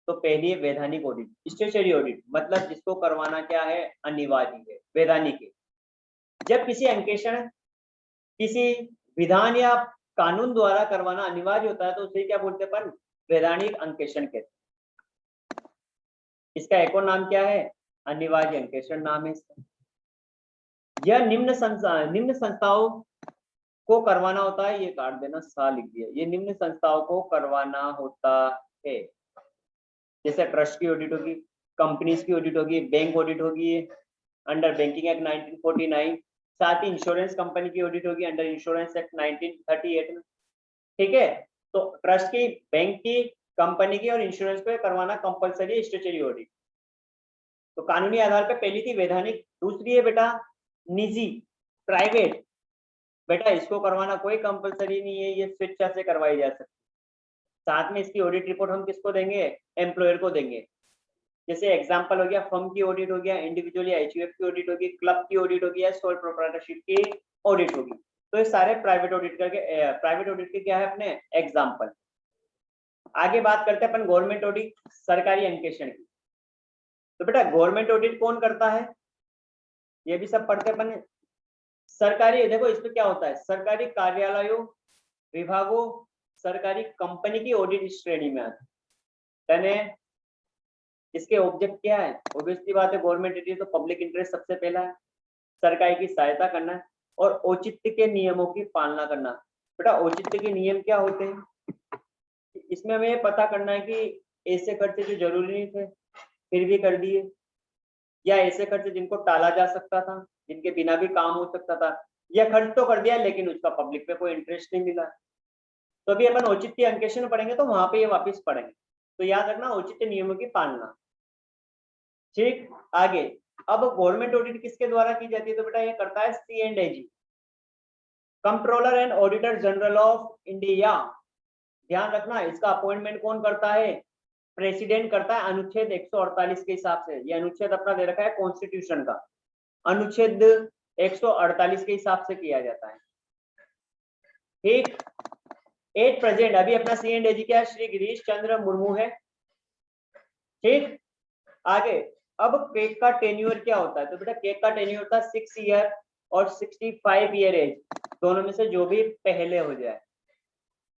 A: तो पहली है वैधानिक ऑडिट, स्टैट्यूटरी ऑडिट, मतलब जिसको करवाना क्या है, अनिवार्य है। वैधानिक है जब किसी अंकेक्षण किसी विधान या कानून द्वारा करवाना अनिवार्य होता है तो उसे क्या बोलते हैं अपन, वैधानिक अंकेक्षण कहते हैं। इसका एक और नाम क्या है, अनिवार्य अंकेक्षण नाम है इसका। यह निम्न संस्थाओं को करवाना होता है, ये काट देना, सा लिख दिया, ये निम्न संस्थाओं को करवाना होता है। जैसे ट्रस्ट की ऑडिट होगी, कंपनीज की ऑडिट होगी, बैंक ऑडिट होगी अंडर बैंकिंग एक्ट 1949, साथ ही इंश्योरेंस कंपनी की ऑडिट होगी अंडर इंश्योरेंस एक्ट 1938 में। ठीक है, तो ट्रस्ट की, बैंक की, कंपनी की और इंश्योरेंस पे करवाना कंपलसरी स्टैट्यूटरी ऑडिट। तो कानूनी आधार पे पहली थी वैधानिक, दूसरी है बेटा निजी, प्राइवेट। बेटा इसको करवाना कोई कंपलसरी नहीं है, ये स्वेच्छा से करवाई जा सकती है। साथ में इसकी ऑडिट रिपोर्ट हम किसको देंगे, एम्प्लॉयर को देंगे। जैसे एग्जांपल हो गया फर्म की ऑडिट हो गया, इंडिविजुअली एचयूएफ की ऑडिट होगी, क्लब की ऑडिट होगी या सोल प्रोप्राइटरशिप की ऑडिट होगी। तो ये सारे प्राइवेट ऑडिट के क्या है अपने एग्जांपल। आगे बात करते हैं अपन गवर्नमेंट ऑडिट, सरकारी अंकेक्षण की। तो बेटा गवर्नमेंट ऑडिट कौन करता है, ये भी सब पढ़ते अपन। सरकारी, देखो इसमें क्या होता है, सरकारी कार्यालयों, विभागों, सरकारी कंपनी की ऑडिट श्रेणी में आती है। इसके ऑब्जेक्ट क्या है, ऑब्वियसली बात है गवर्नमेंट ऑडिट तो पब्लिक इंटरेस्ट सबसे पहला है, सरकार की सहायता करना है और औचित्य के नियमों की पालना करना। बेटा औचित्य के नियम क्या होते हैं, इसमें हमें ये पता करना है कि ऐसे खर्चे जो जरूरी नहीं थे फिर भी कर दिए, या ऐसे खर्चे जिनको टाला जा सकता था, जिनके बिना भी काम हो सकता था, या खर्च तो कर दिया लेकिन उसका पब्लिक पे कोई इंटरेस्ट नहीं मिला। तो अभी अपन औचित्य अंकेक्षण पढ़ेंगे तो वहां पे ये वापस पढ़ेंगे, तो याद रखना औचित्य नियमों की पालना। ठीक, आगे अब गवर्नमेंट ऑडिट किसके द्वारा की जाती है, तो बेटा ये करता है C&AG, controller and auditor general of India. ध्यान रखना इसका अपॉइंटमेंट कौन करता है, प्रेसिडेंट करता है, अनुच्छेद 148 के हिसाब से। ये अनुच्छेद अपना दे रखा है कॉन्स्टिट्यूशन का, अनुच्छेद 148 के हिसाब से किया जाता है। ठीक, एट प्रेजेंट अभी अपना C&AG क्या है, श्री गिरीश चंद्र मुर्मू है। ठीक, आगे अब केक का टेन्योर क्या होता है, तो बेटा केक का टेन्योर होता है 6 ईयर और 65 ईयर एज, दोनों में से जो भी पहले हो जाए।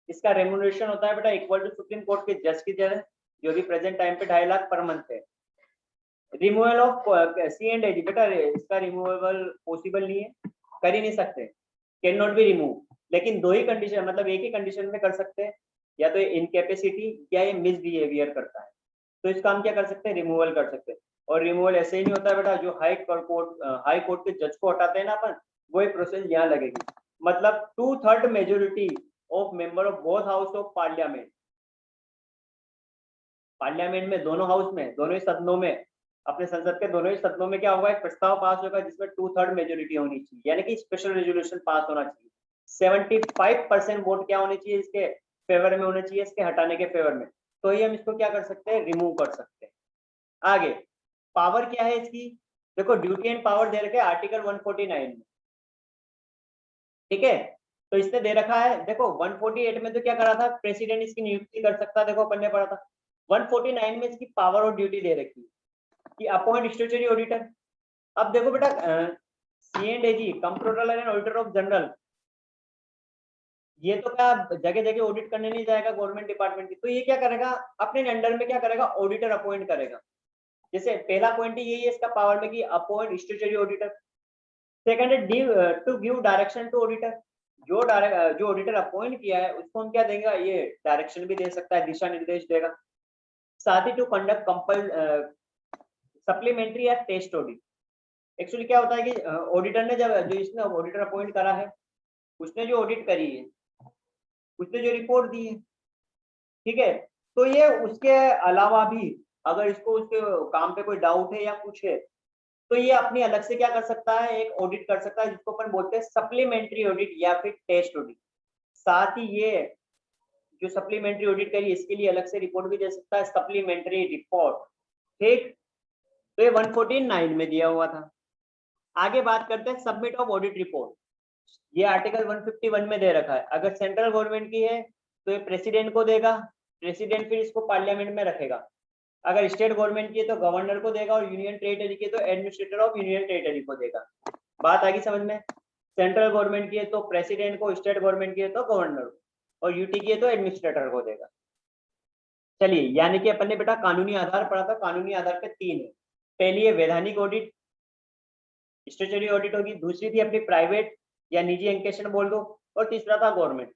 A: इसका रेम्युनरेशन होता है बेटा इक्वल टू सुप्रीम कोर्ट के जज की जगह, जो भी प्रेजेंट टाइम पे 2.5 लाख पर मंथ है। रिमूवल ऑफ C&AG, बेटा इसका रिमूवेबल पॉसिबल नहीं है, कर ही नहीं सकते, कैन नॉट बी रिमूव। लेकिन दो ही कंडीशन, मतलब एक ही कंडीशन में कर सकते हैं, या तो इनकैपेसिटी या ये मिसबिहेवियर करता है, तो इसका हम क्या कर सकते हैं, रिमूवल कर सकते हैं। और रिमूवल ऐसे ही नहीं होता है बेटा, जो हाई कोर्ट के जज को हटाते हैं ना अपन, वही प्रोसेस यहाँ लगेगी। मतलब 2/3 majority of member of both house of parliament, parliament में दोनों हाउस में, दोनों ही सदनों में, अपने संसद के दोनों ही सदनों में क्या होगा, एक प्रस्ताव पास होगा जिसमें 2/3 मेजोरिटी होनी चाहिए, यानी कि स्पेशल रेजोल्यूशन पास होना चाहिए। 75% वोट क्या होने चाहिए, इसके फेवर में होने चाहिए, इसके हटाने के फेवर में। तो ही हम इसको क्या कर सकते हैं, रिमूव कर सकते हैं। आगे पावर क्या है इसकी, देखो ड्यूटी एंड पावर दे रखे आर्टिकल 149 में, ठीक है। तो इसने दे रखा है, देखो 148 में तो क्या करा था, प्रेसिडेंट इसकी नियुक्ति कर सकता, देखो पढ़ने पड़ा था। 149 में इसकी पावर और ड्यूटी दे रखी है कि अपॉइंट स्टैट्यूटरी ऑडिटर। अब देखो बेटा C&AG controller and auditor of general, ये तो क्या जगह जगह ऑडिट करने नहीं जाएगा गवर्नमेंट डिपार्टमेंट की, तो ये क्या करेगा, अपने अंडर में क्या करेगा, ऑडिटर अपॉइंट करेगा। जैसे पहला पॉइंट यही है इसका पावर में कि अपॉइंट स्टैट्यूटरी ऑडिटर। सेकंड है to give direction to auditor, जो ऑडिटर अपॉइंट किया है उसको हम क्या देंगे, ये डायरेक्शन भी दे सकता है, दिशा निर्देश देगा। साथ ही टू कंडक्ट सप्लीमेंट्री या टेस्ट ऑडिट। एक्चुअली क्या होता है कि ऑडिटर ने जब जो इसने ऑडिटर अपॉइंट करा है, उसने जो ऑडिट करी है, उसने जो रिपोर्ट दी है, ठीक है, तो ये उसके अलावा भी अगर इसको उसके काम पे कोई डाउट है या कुछ है, तो ये अपनी अलग से क्या कर सकता है, एक ऑडिट कर सकता है, जिसको अपन बोलते हैं सप्लीमेंट्री ऑडिट या फिर टेस्ट ऑडिट। साथ ही ये जो सप्लीमेंट्री ऑडिट करी इसके लिए अलग से रिपोर्ट भी दे सकता है, सप्लीमेंट्री रिपोर्ट, ठीक। तो ये 149 में दिया हुआ था। आगे बात करते हैं सबमिट ऑफ ऑडिट रिपोर्ट, ये आर्टिकल 151 में दे रखा है। अगर सेंट्रल गवर्नमेंट की है तो ये प्रेसिडेंट को देगा, प्रेसिडेंट फिर इसको पार्लियामेंट में रखेगा। अगर स्टेट गवर्नमेंट की है तो गवर्नर को देगा, और यूनियन टेरिटरी की है तो एडमिनिस्ट्रेटर ऑफ यूनियन टेरिटरी को देगा। बात आगे समझ में, सेंट्रल गवर्नमेंट की है तो प्रेसिडेंट को, स्टेट गवर्नमेंट की है तो गवर्नर को, और यूटी की है तो एडमिनिस्ट्रेटर को देगा। चलिए, यानी कि अपन ने बेटा कानूनी आधार पढ़ा था, कानूनी आधार पे 3 है। पहली है वैधानिक ऑडिट, स्टैट्यूटरी ऑडिट होगी, दूसरी थी अपनी प्राइवेट या निजी एंकेशन बोल दो, और तीसरा था गवर्नमेंट।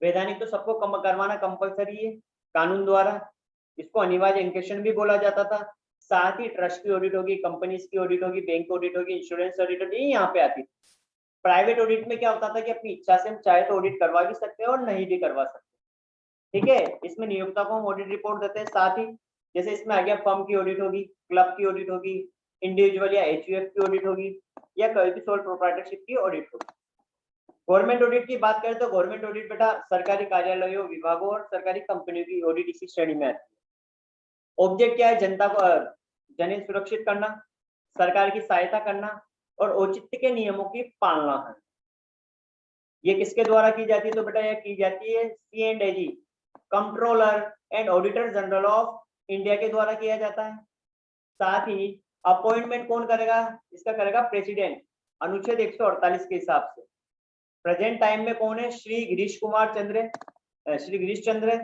A: वैधानिक तो सबको कम करवाना कंपलसरी है कानून द्वारा, इसको अनिवार्य एंकेशन भी बोला जाता था। साथ ही ट्रस्ट की ऑडिट होगी, कंपनीज की ऑडिट होगी, बैंक ऑडिट होगी, इंश्योरेंस ऑडिट होगी, यहाँ पे आती। प्राइवेट ऑडिट में क्या होता था कि अपनी इच्छा से हम चाहे तो ऑडिट करवा भी सकते हैं और नहीं भी करवा सकते, ठीक है। इसमें नियोक्ता को हम ऑडिट रिपोर्ट देते हैं। साथ ही जैसे इसमें आ गया फर्म की ऑडिट होगी, क्लब की ऑडिट होगी, इंडिविजुअल या HUF की ऑडिट होगी, या कोई भी सोल प्रोप्राइटरशिप की ऑडिट होगी। गवर्नमेंट ऑडिट की बात करें तो गवर्नमेंट ऑडिट बेटा सरकारी कार्यालयों, विभागों और सरकारी कंपनियों की ऑडिट इसी श्रेणी में आती है। ऑब्जेक्ट क्या है, जनता को जनहित सुरक्षित करना, सरकार की सहायता करना और औचित्य के नियमों की पालना है। ये किसके द्वारा की जाती है, तो बेटा यह की जाती है C&AG controller and auditor general of India के द्वारा किया जाता है। साथ ही अपॉइंटमेंट कौन करेगा, इसका करेगा प्रेसिडेंट, अनुच्छेद 148 के हिसाब से। प्रेजेंट टाइम में कौन है, श्री गिरीश चंद्र।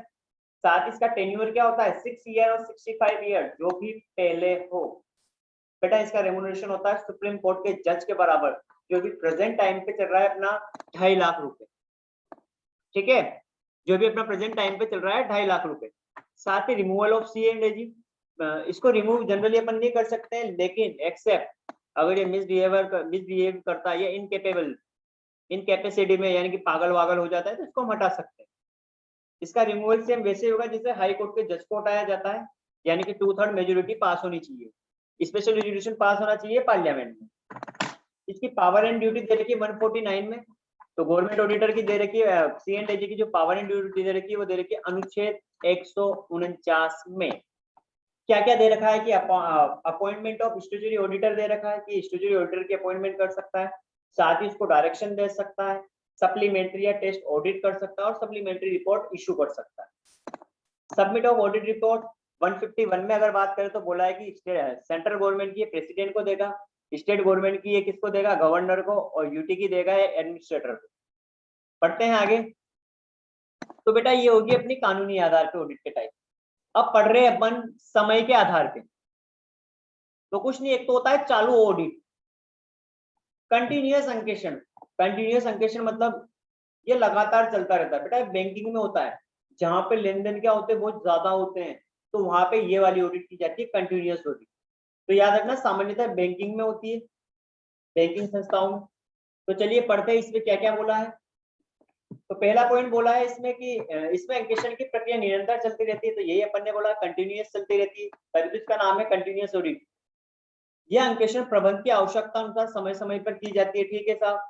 A: साथ ही इसका टेन्योर क्या होता है, 6 ईयर और 65 ईयर, जो भी पहले हो। बेटा इसका रेम्युनरेशन होता है सुप्रीम कोर्ट के जज के बराबर, जो भी प्रेजेंट टाइम पे चल रहा है अपना 2.5 लाख रुपए, ठीक है, जो भी अपना प्रेजेंट टाइम पे चल रहा है 2.5 लाख रुपए। साथ ही रिमूवल ऑफ C&AG, इसको रिमूव जनरली अपन नहीं कर सकते हैं, लेकिन एक्सेप्ट अगर ये मिसबिहेव करता है या इनकेपेसिटी में, यानी कि पागल वागल हो जाता है, तो इसको हम हटा सकते हैं। इसका रिमूवल सेम वैसे होगा जैसे हाई कोर्ट के जज को हटाया जाता है, यानी कि 2/3 मेजोरिटी पास होनी चाहिए, स्पेशल रेजोल्यूशन पास होना चाहिए पार्लियामेंट में। इसकी पावर एंड ड्यूटी दे रखी है 149 में, तो गवर्नमेंट ऑडिटर की दे रखी है, C&AG की जो पावर एंड ड्यूटी दे रखी है वो दे रखी है अनुच्छेद 149 में। क्या क्या दे रखा है कि अपॉइंटमेंट ऑफ स्टैट्यूटरी ऑडिटर दे रखा है कि स्टैट्यूटरी ऑडिटर की अपॉइंटमेंट कर सकता है, साथ ही उसको डायरेक्शन दे सकता है, सप्लीमेंट्री या टेस्ट ऑडिट कर सकता है और सप्लीमेंट्री रिपोर्ट इशू कर सकता है। सबमिट ऑफ ऑडिट रिपोर्ट 151 में अगर बात करें तो बोला है कि सेंट्रल गवर्नमेंट की प्रेसिडेंट को देगा, स्टेट गवर्नमेंट की किसको देगा, गवर्नर को, और यूटी की देगा एडमिनिस्ट्रेटर को। पढ़ते हैं आगे। तो बेटा ये होगी अपनी कानूनी आधार पे ऑडिट के टाइप। अब पढ़ रहे अपन समय के आधार पे, तो कुछ नहीं, एक तो होता है चालू ऑडिट, कंटिन्यूअस अंकेशन। कंटिन्यूअस अंकेशन मतलब ये लगातार चलता रहता है बेटा, बैंकिंग में होता है, जहां पे लेन देन क्या होते हैं, बहुत ज्यादा होते हैं, तो वहां पे ये वाली ऑडिट की जाती है, कंटिन्यूअस ऑडिट। तो याद रखना सामान्यतः बैंकिंग में होती है, बैंकिंग संस्थाओं में। तो चलिए पढ़ते हैं इसमें क्या क्या बोला है। तो पहला पॉइंट बोला है इसमें कि इसमें अंकेशन की प्रक्रिया निरंतर चलती रहती है, तो यही अपन ने बोला कंटिन्यूअस चलती रहती है, तभी तो इसका नाम है कंटिन्यूअस ऑडिट। यह अंकेशन प्रबंध की आवश्यकता अनुसार समय समय पर की जाती है, ठीक है साहब।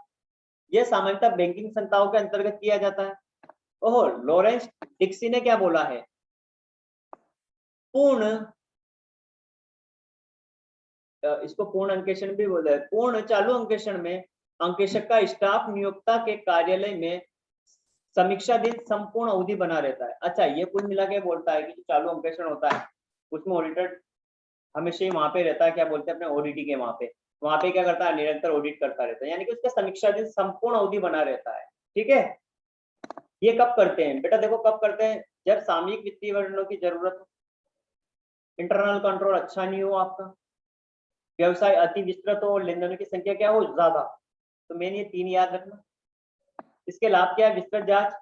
A: यह सामान्यतः बैंकिंग संस्थाओं के अंतर्गत किया जाता है। ओहो, लॉरेंस डिक्सी ने क्या बोला है, पूर्ण, इसको पूर्ण अंकेक्षण भी बोलते हैं, पूर्ण चालू अंकेक्षण में अंकेक्षक का स्टाफ नियोक्ता के कार्यालय में समीक्षाधीन संपूर्ण अवधि बना रहता है। अच्छा, ये कुल मिला के बोलता है कि जो चालू अंकेक्षण होता है उसमें ऑडिटर हमेशा ही वहां पे रहता है, क्या बोलते हैं अपने ओडीटी के, वहां पे क्या करता है, निरंतर ऑडिट करता रहता है, यानी कि उसका समीक्षाधीन संपूर्ण अवधि बना रहता है। ठीक है, ये कब करते हैं बेटा, देखो कब करते हैं, जब सामयिक वित्तीय विवरणों की जरूरत हो, इंटरनल कंट्रोल अच्छा नहीं हो आपका, व्यवसाय अति विस्तृत हो, लेन देन की संख्या क्या हो, ज्यादा, तो मेन ये 3 याद रखना। इसके लाभ क्या है, विस्तृत जांच,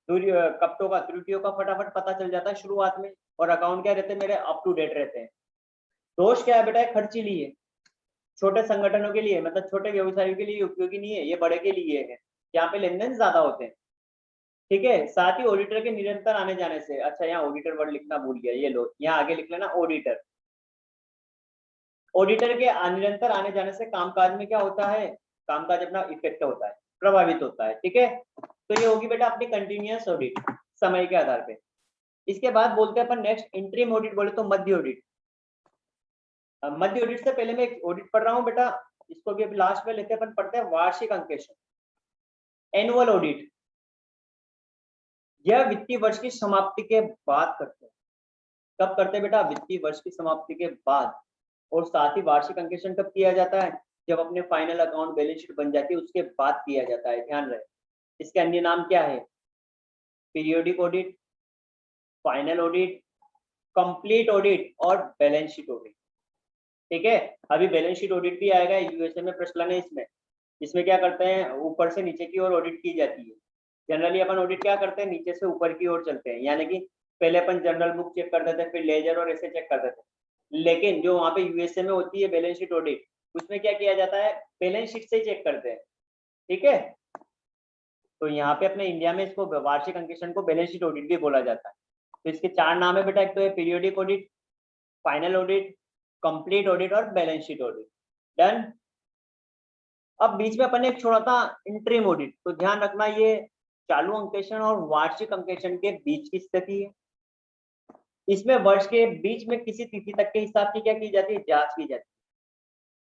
A: कपटों का, त्रुटियों का फटाफट पता चल जाता है शुरुआत में, और अकाउंट क्या रहते हैं मेरे, अप टू डेट रहते हैं। दोष क्या है बेटा, खर्चीली है, छोटे संगठनों के लिए, मतलब छोटे व्यवसायों के लिए उपयोगी नहीं है, ये बड़े के लिए है, यहाँ पे लेन देन ज्यादा होते हैं। ठीक है, साथ ही ऑडिटर के निरंतर आने जाने से, अच्छा यहाँ ऑडिटर वर्ड लिखना भूल गया, ये लो यहाँ आगे लिख लेना ऑडिटर, ऑडिटर के निरंतर आने जाने से कामकाज में क्या होता है, कामकाज अपना इफेक्ट होता है, प्रभावित होता है। ठीक है, तो ये होगी बेटा अपनी कंटिन्यूअस ऑडिट समय के आधार पे। इसके बाद बोलते हैं अपन नेक्स्ट इंटरिम ऑडिट, बोले तो मध्य ऑडिट। मध्य ऑडिट से पहले मैं एक ऑडिट पढ़ रहा हूँ बेटा, इसको भी अभी लास्ट में लेते अपन पढ़ते हैं, वार्षिक अंकेक्षण, एनुअल ऑडिट। यह वित्तीय वर्ष की समाप्ति के बाद करते हैं। कब करते हैं बेटा, वित्तीय वर्ष की समाप्ति के बाद। और साथ ही वार्षिक अंकेक्षण कब किया जाता है, जब अपने फाइनल अकाउंट बैलेंस शीट बन जाती है उसके बाद किया जाता है, ध्यान रहे। इसके अन्य नाम क्या है, periodic audit, final audit, complete audit और बैलेंस शीट ऑडिट। ठीक है, अभी बैलेंस शीट ऑडिट भी आएगा, यूएसए में प्रचलन है इसमें। इसमें क्या करते हैं, ऊपर से नीचे की ओर ऑडिट की जाती है। जनरली अपन ऑडिट क्या करते हैं, नीचे से ऊपर की ओर चलते हैं, यानी कि पहले अपन जनरल बुक चेक करते थे, फिर लेजर और ऐसे चेक करते थे। लेकिन जो वहां पे यूएसए में होती है बैलेंस शीट ऑडिट, उसमें क्या किया जाता है, बैलेंस शीट से ही चेक करते हैं। ठीक है, तो यहाँ पे अपने इंडिया में इसको वार्षिक अंकेक्षण को बैलेंस शीट ऑडिट भी बोला जाता है। तो इसके 4 नाम है बेटा, एक तो है periodic audit, final audit, complete audit और बैलेंस शीट ऑडिट। डन। अब बीच में अपन ने एक छोड़ा था इंटरिम ऑडिट, तो ध्यान रखना ये चालू अंकेक्षण और वार्षिक अंकेक्षण के बीच की स्थिति है। इसमें वर्ष के बीच में किसी तिथि तक के हिसाब की क्या की जाती है, जांच की जाती है।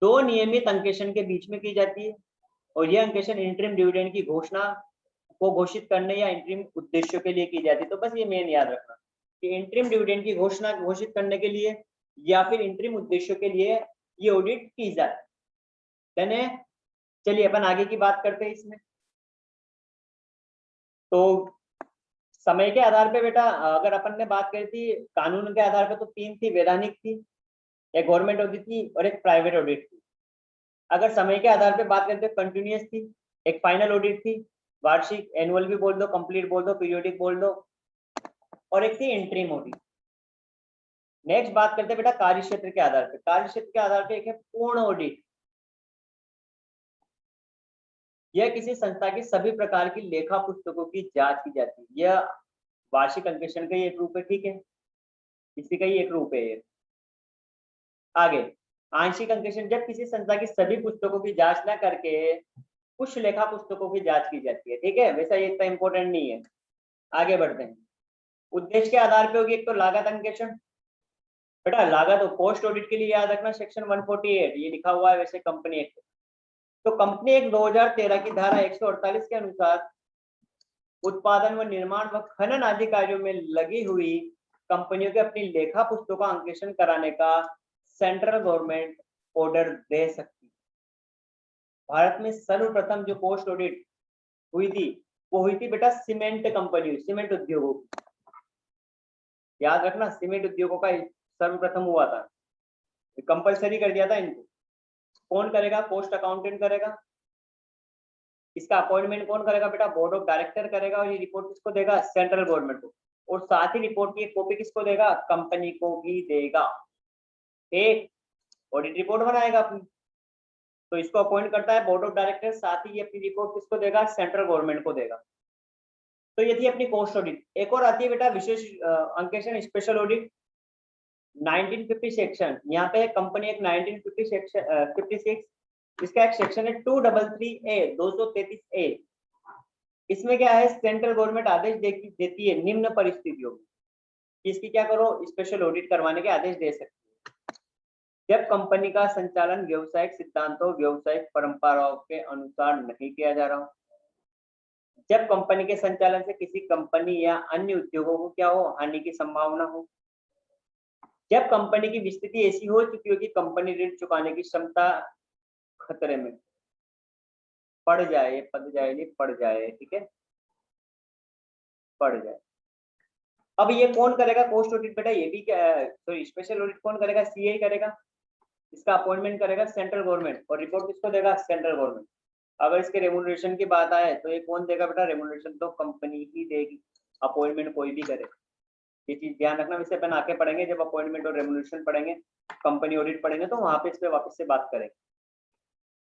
A: 2 नियमित अंकेक्षण के बीच में की जाती है, और यह अंकेक्षण इंटरिम डिविडेंड की घोषणा को घोषित करने या इंटरिम उद्देश्यों के लिए की जाती है। तो बस ये मेन याद रखना कि इंटरिम डिविडेंड की घोषणा घोषित करने के लिए या फिर इंटरिम उद्देश्यों के लिए ये ऑडिट की जाती है। चलिए अपन आगे की बात करते हैं इसमें। तो समय के आधार पे बेटा अगर अपन ने बात करी थी कानून के आधार पे, तो 3 थी, वैधानिक थी, एक गवर्नमेंट ऑडिट थी और एक प्राइवेट ऑडिट थी। अगर समय के आधार पे बात करते हैं, कंटिन्यूअस थी, एक फाइनल ऑडिट थी, वार्षिक, एनुअल भी बोल दो, कंप्लीट बोल दो, पीरियोडिक बोल दो, और एक थी इंटरिम ऑडिट। नेक्स्ट बात करते हैं बेटा कार्य क्षेत्र के आधार पे। कार्य क्षेत्र के आधार पे एक है पूर्ण ऑडिट। यह किसी संस्था की सभी प्रकार की लेखा पुस्तकों की जांच की जाती है। यह वार्षिक अंकेक्षण का ही एक रूप है। ठीक है, इसी का ही एक रूप है ये। आगे आंशिक अंकेक्षण, जब किसी संस्था की सभी पुस्तकों की जांच न करके कुछ लेखा पुस्तकों की जांच की जाती है। ठीक है, वैसा ये इतना इंपॉर्टेंट नहीं है। आगे बढ़ते हैं। उद्देश्य के आधार पे होगी एक तो लागत अंकेक्षण। बेटा लागत और पोस्ट ऑडिट के लिए याद रखना सेक्शन 148 ये लिखा हुआ है वैसे कंपनी एक्ट। तो कंपनी एक्ट 2013 की धारा 148 के अनुसार उत्पादन व निर्माण व खनन आदि कार्यों में लगी हुई कंपनियों के अपनी लेखा पुस्तकों का अंकेक्षण कराने का सेंट्रल गवर्नमेंट ऑर्डर दे सकती है। भारत में सर्वप्रथम जो पोस्ट ऑडिट हुई थी वो हुई थी बेटा सीमेंट कंपनी, सीमेंट उद्योगों की। याद रखना सीमेंट उद्योगों का सर्वप्रथम हुआ था, कंपलसरी कर दिया था इनको। कौन करेगा, पोस्ट अकाउंटेंट करेगा। इसका अपॉइंटमेंट कौन करेगा बेटा, बोर्ड ऑफ डायरेक्टर करेगा, और ये रिपोर्ट किसको देगा, सेंट्रल गवर्नमेंट को। और साथ ही रिपोर्ट की एक कॉपी किसको देगा, कंपनी को भी देगा। एक ऑडिट रिपोर्ट बनाएगा अपनी, तो इसको अपॉइंट करता है बोर्ड ऑफ डायरेक्टर, साथ ही ये अपनी रिपोर्ट किसको देगा, सेंट्रल गवर्नमेंट को देगा। तो ये थी अपनी पोस्ट ऑडिट। एक और आती है बेटा विशेष अंकेक्षण, स्पेशल ऑडिट। 1950 सेक्शन, यहाँ पे कंपनी एक 1950 सेक्शन 56, इसका एक सेक्शन है 233A 233A। इसमें क्या है, सेंट्रल गवर्नमेंट आदेश देती है निम्न परिस्थितियों में। इसकी क्या करो, स्पेशल ऑडिट करवाने के आदेश दे सकते हो जब कंपनी का संचालन व्यावसायिक सिद्धांतों व्यावसायिक परंपराओं के अनुसार नहीं किया जा रहा हो, जब कंपनी के संचालन से किसी कंपनी या अन्य उद्योगों को क्या हो, हानि की संभावना हो, जब कंपनी की स्थिति ऐसी हो चुकी हो कि कंपनी ऋण चुकाने की क्षमता खतरे में पड़ जाए, पड़ जाए, ठीक है, पड़ जाए। अब ये कौन करेगा कॉस्ट ऑडिट बेटा, ये भी सॉरी स्पेशल ऑडिट कौन करेगा, सीए करेगा। इसका अपॉइंटमेंट करेगा सेंट्रल गवर्नमेंट और रिपोर्ट किसको देगा, सेंट्रल गवर्नमेंट। अगर इसके रेमुनरेशन की बात आए तो ये कौन देगा बेटा, रेमुनरेशन तो कंपनी ही देगी, अपॉइंटमेंट कोई भी करे। ये चीज ध्यान रखना, इससे अपन आके पढ़ेंगे जब अपॉइंटमेंट और रेमुनरेशन पढ़ेंगे, कंपनी ऑडिट पढ़ेंगे तो वहां पे इस पे वापस से बात करेंगे।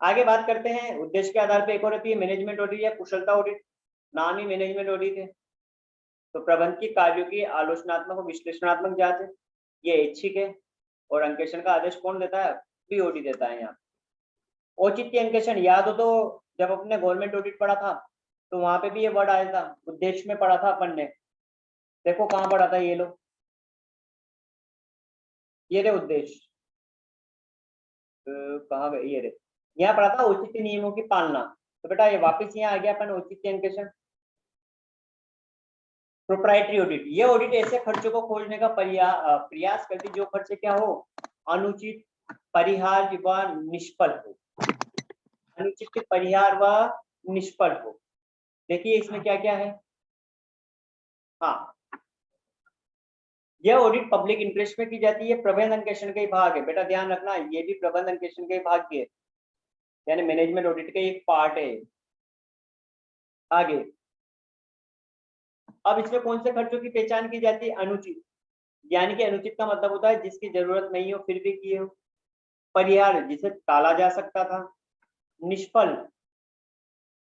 A: आगे बात करते हैं उद्देश्य के आधार पर एक और होती है मैनेजमेंट ऑडिट या कुशलता ऑडिट। नाम ही मैनेजमेंट ऑडिट है, तो प्रबंध की कार्यों की आलोचनात्मक और विश्लेषणात्मक जांच है, ये ऐच्छिक है। और अंकेक्षण का आदेश कौन देता है, पीओडी देता है। यहाँ औचित्य अंकेक्षण याद हो तो जब अपने गवर्नमेंट ऑडिट पढ़ा था तो वहां पे भी ये वर्ड आया था, उद्देश्य में पढ़ा था अपन ने, देखो कहाँ पढ़ा था, ये लो, ये रे उद्देश्य, कहाँ गए, ये रे, यहाँ पढ़ा था औचित्य नियमों की पालना। तो बेटा ये वापस यहाँ आ गया अपन औचित्य अंकेक्षण। प्रोप्राइटरी ऑडिट, ये ऑडिट ऐसे खर्चों को खोजने का प्रयास करती जो खर्चे क्या हो, अनुचित, परिहार्य व निष्फल हो, अनुचित, परिहार व निष्फल हो। देखिए इसमें क्या क्या है, हाँ, यह ऑडिट पब्लिक इंटरेस्ट में की जाती है, प्रबंध अंकेक्षण का ही भाग है। बेटा ध्यान रखना, ये भी प्रबंध अंकेक्षण के भाग की है, यानी मैनेजमेंट ऑडिट का एक पार्ट है। आगे अब इसमें कौन से खर्चों की पहचान की जाती है, अनुचित, यानी कि अनुचित का मतलब होता है जिसकी जरूरत नहीं हो फिर भी किए हो। परिहार, जिसे टाला जा सकता था। निष्फल,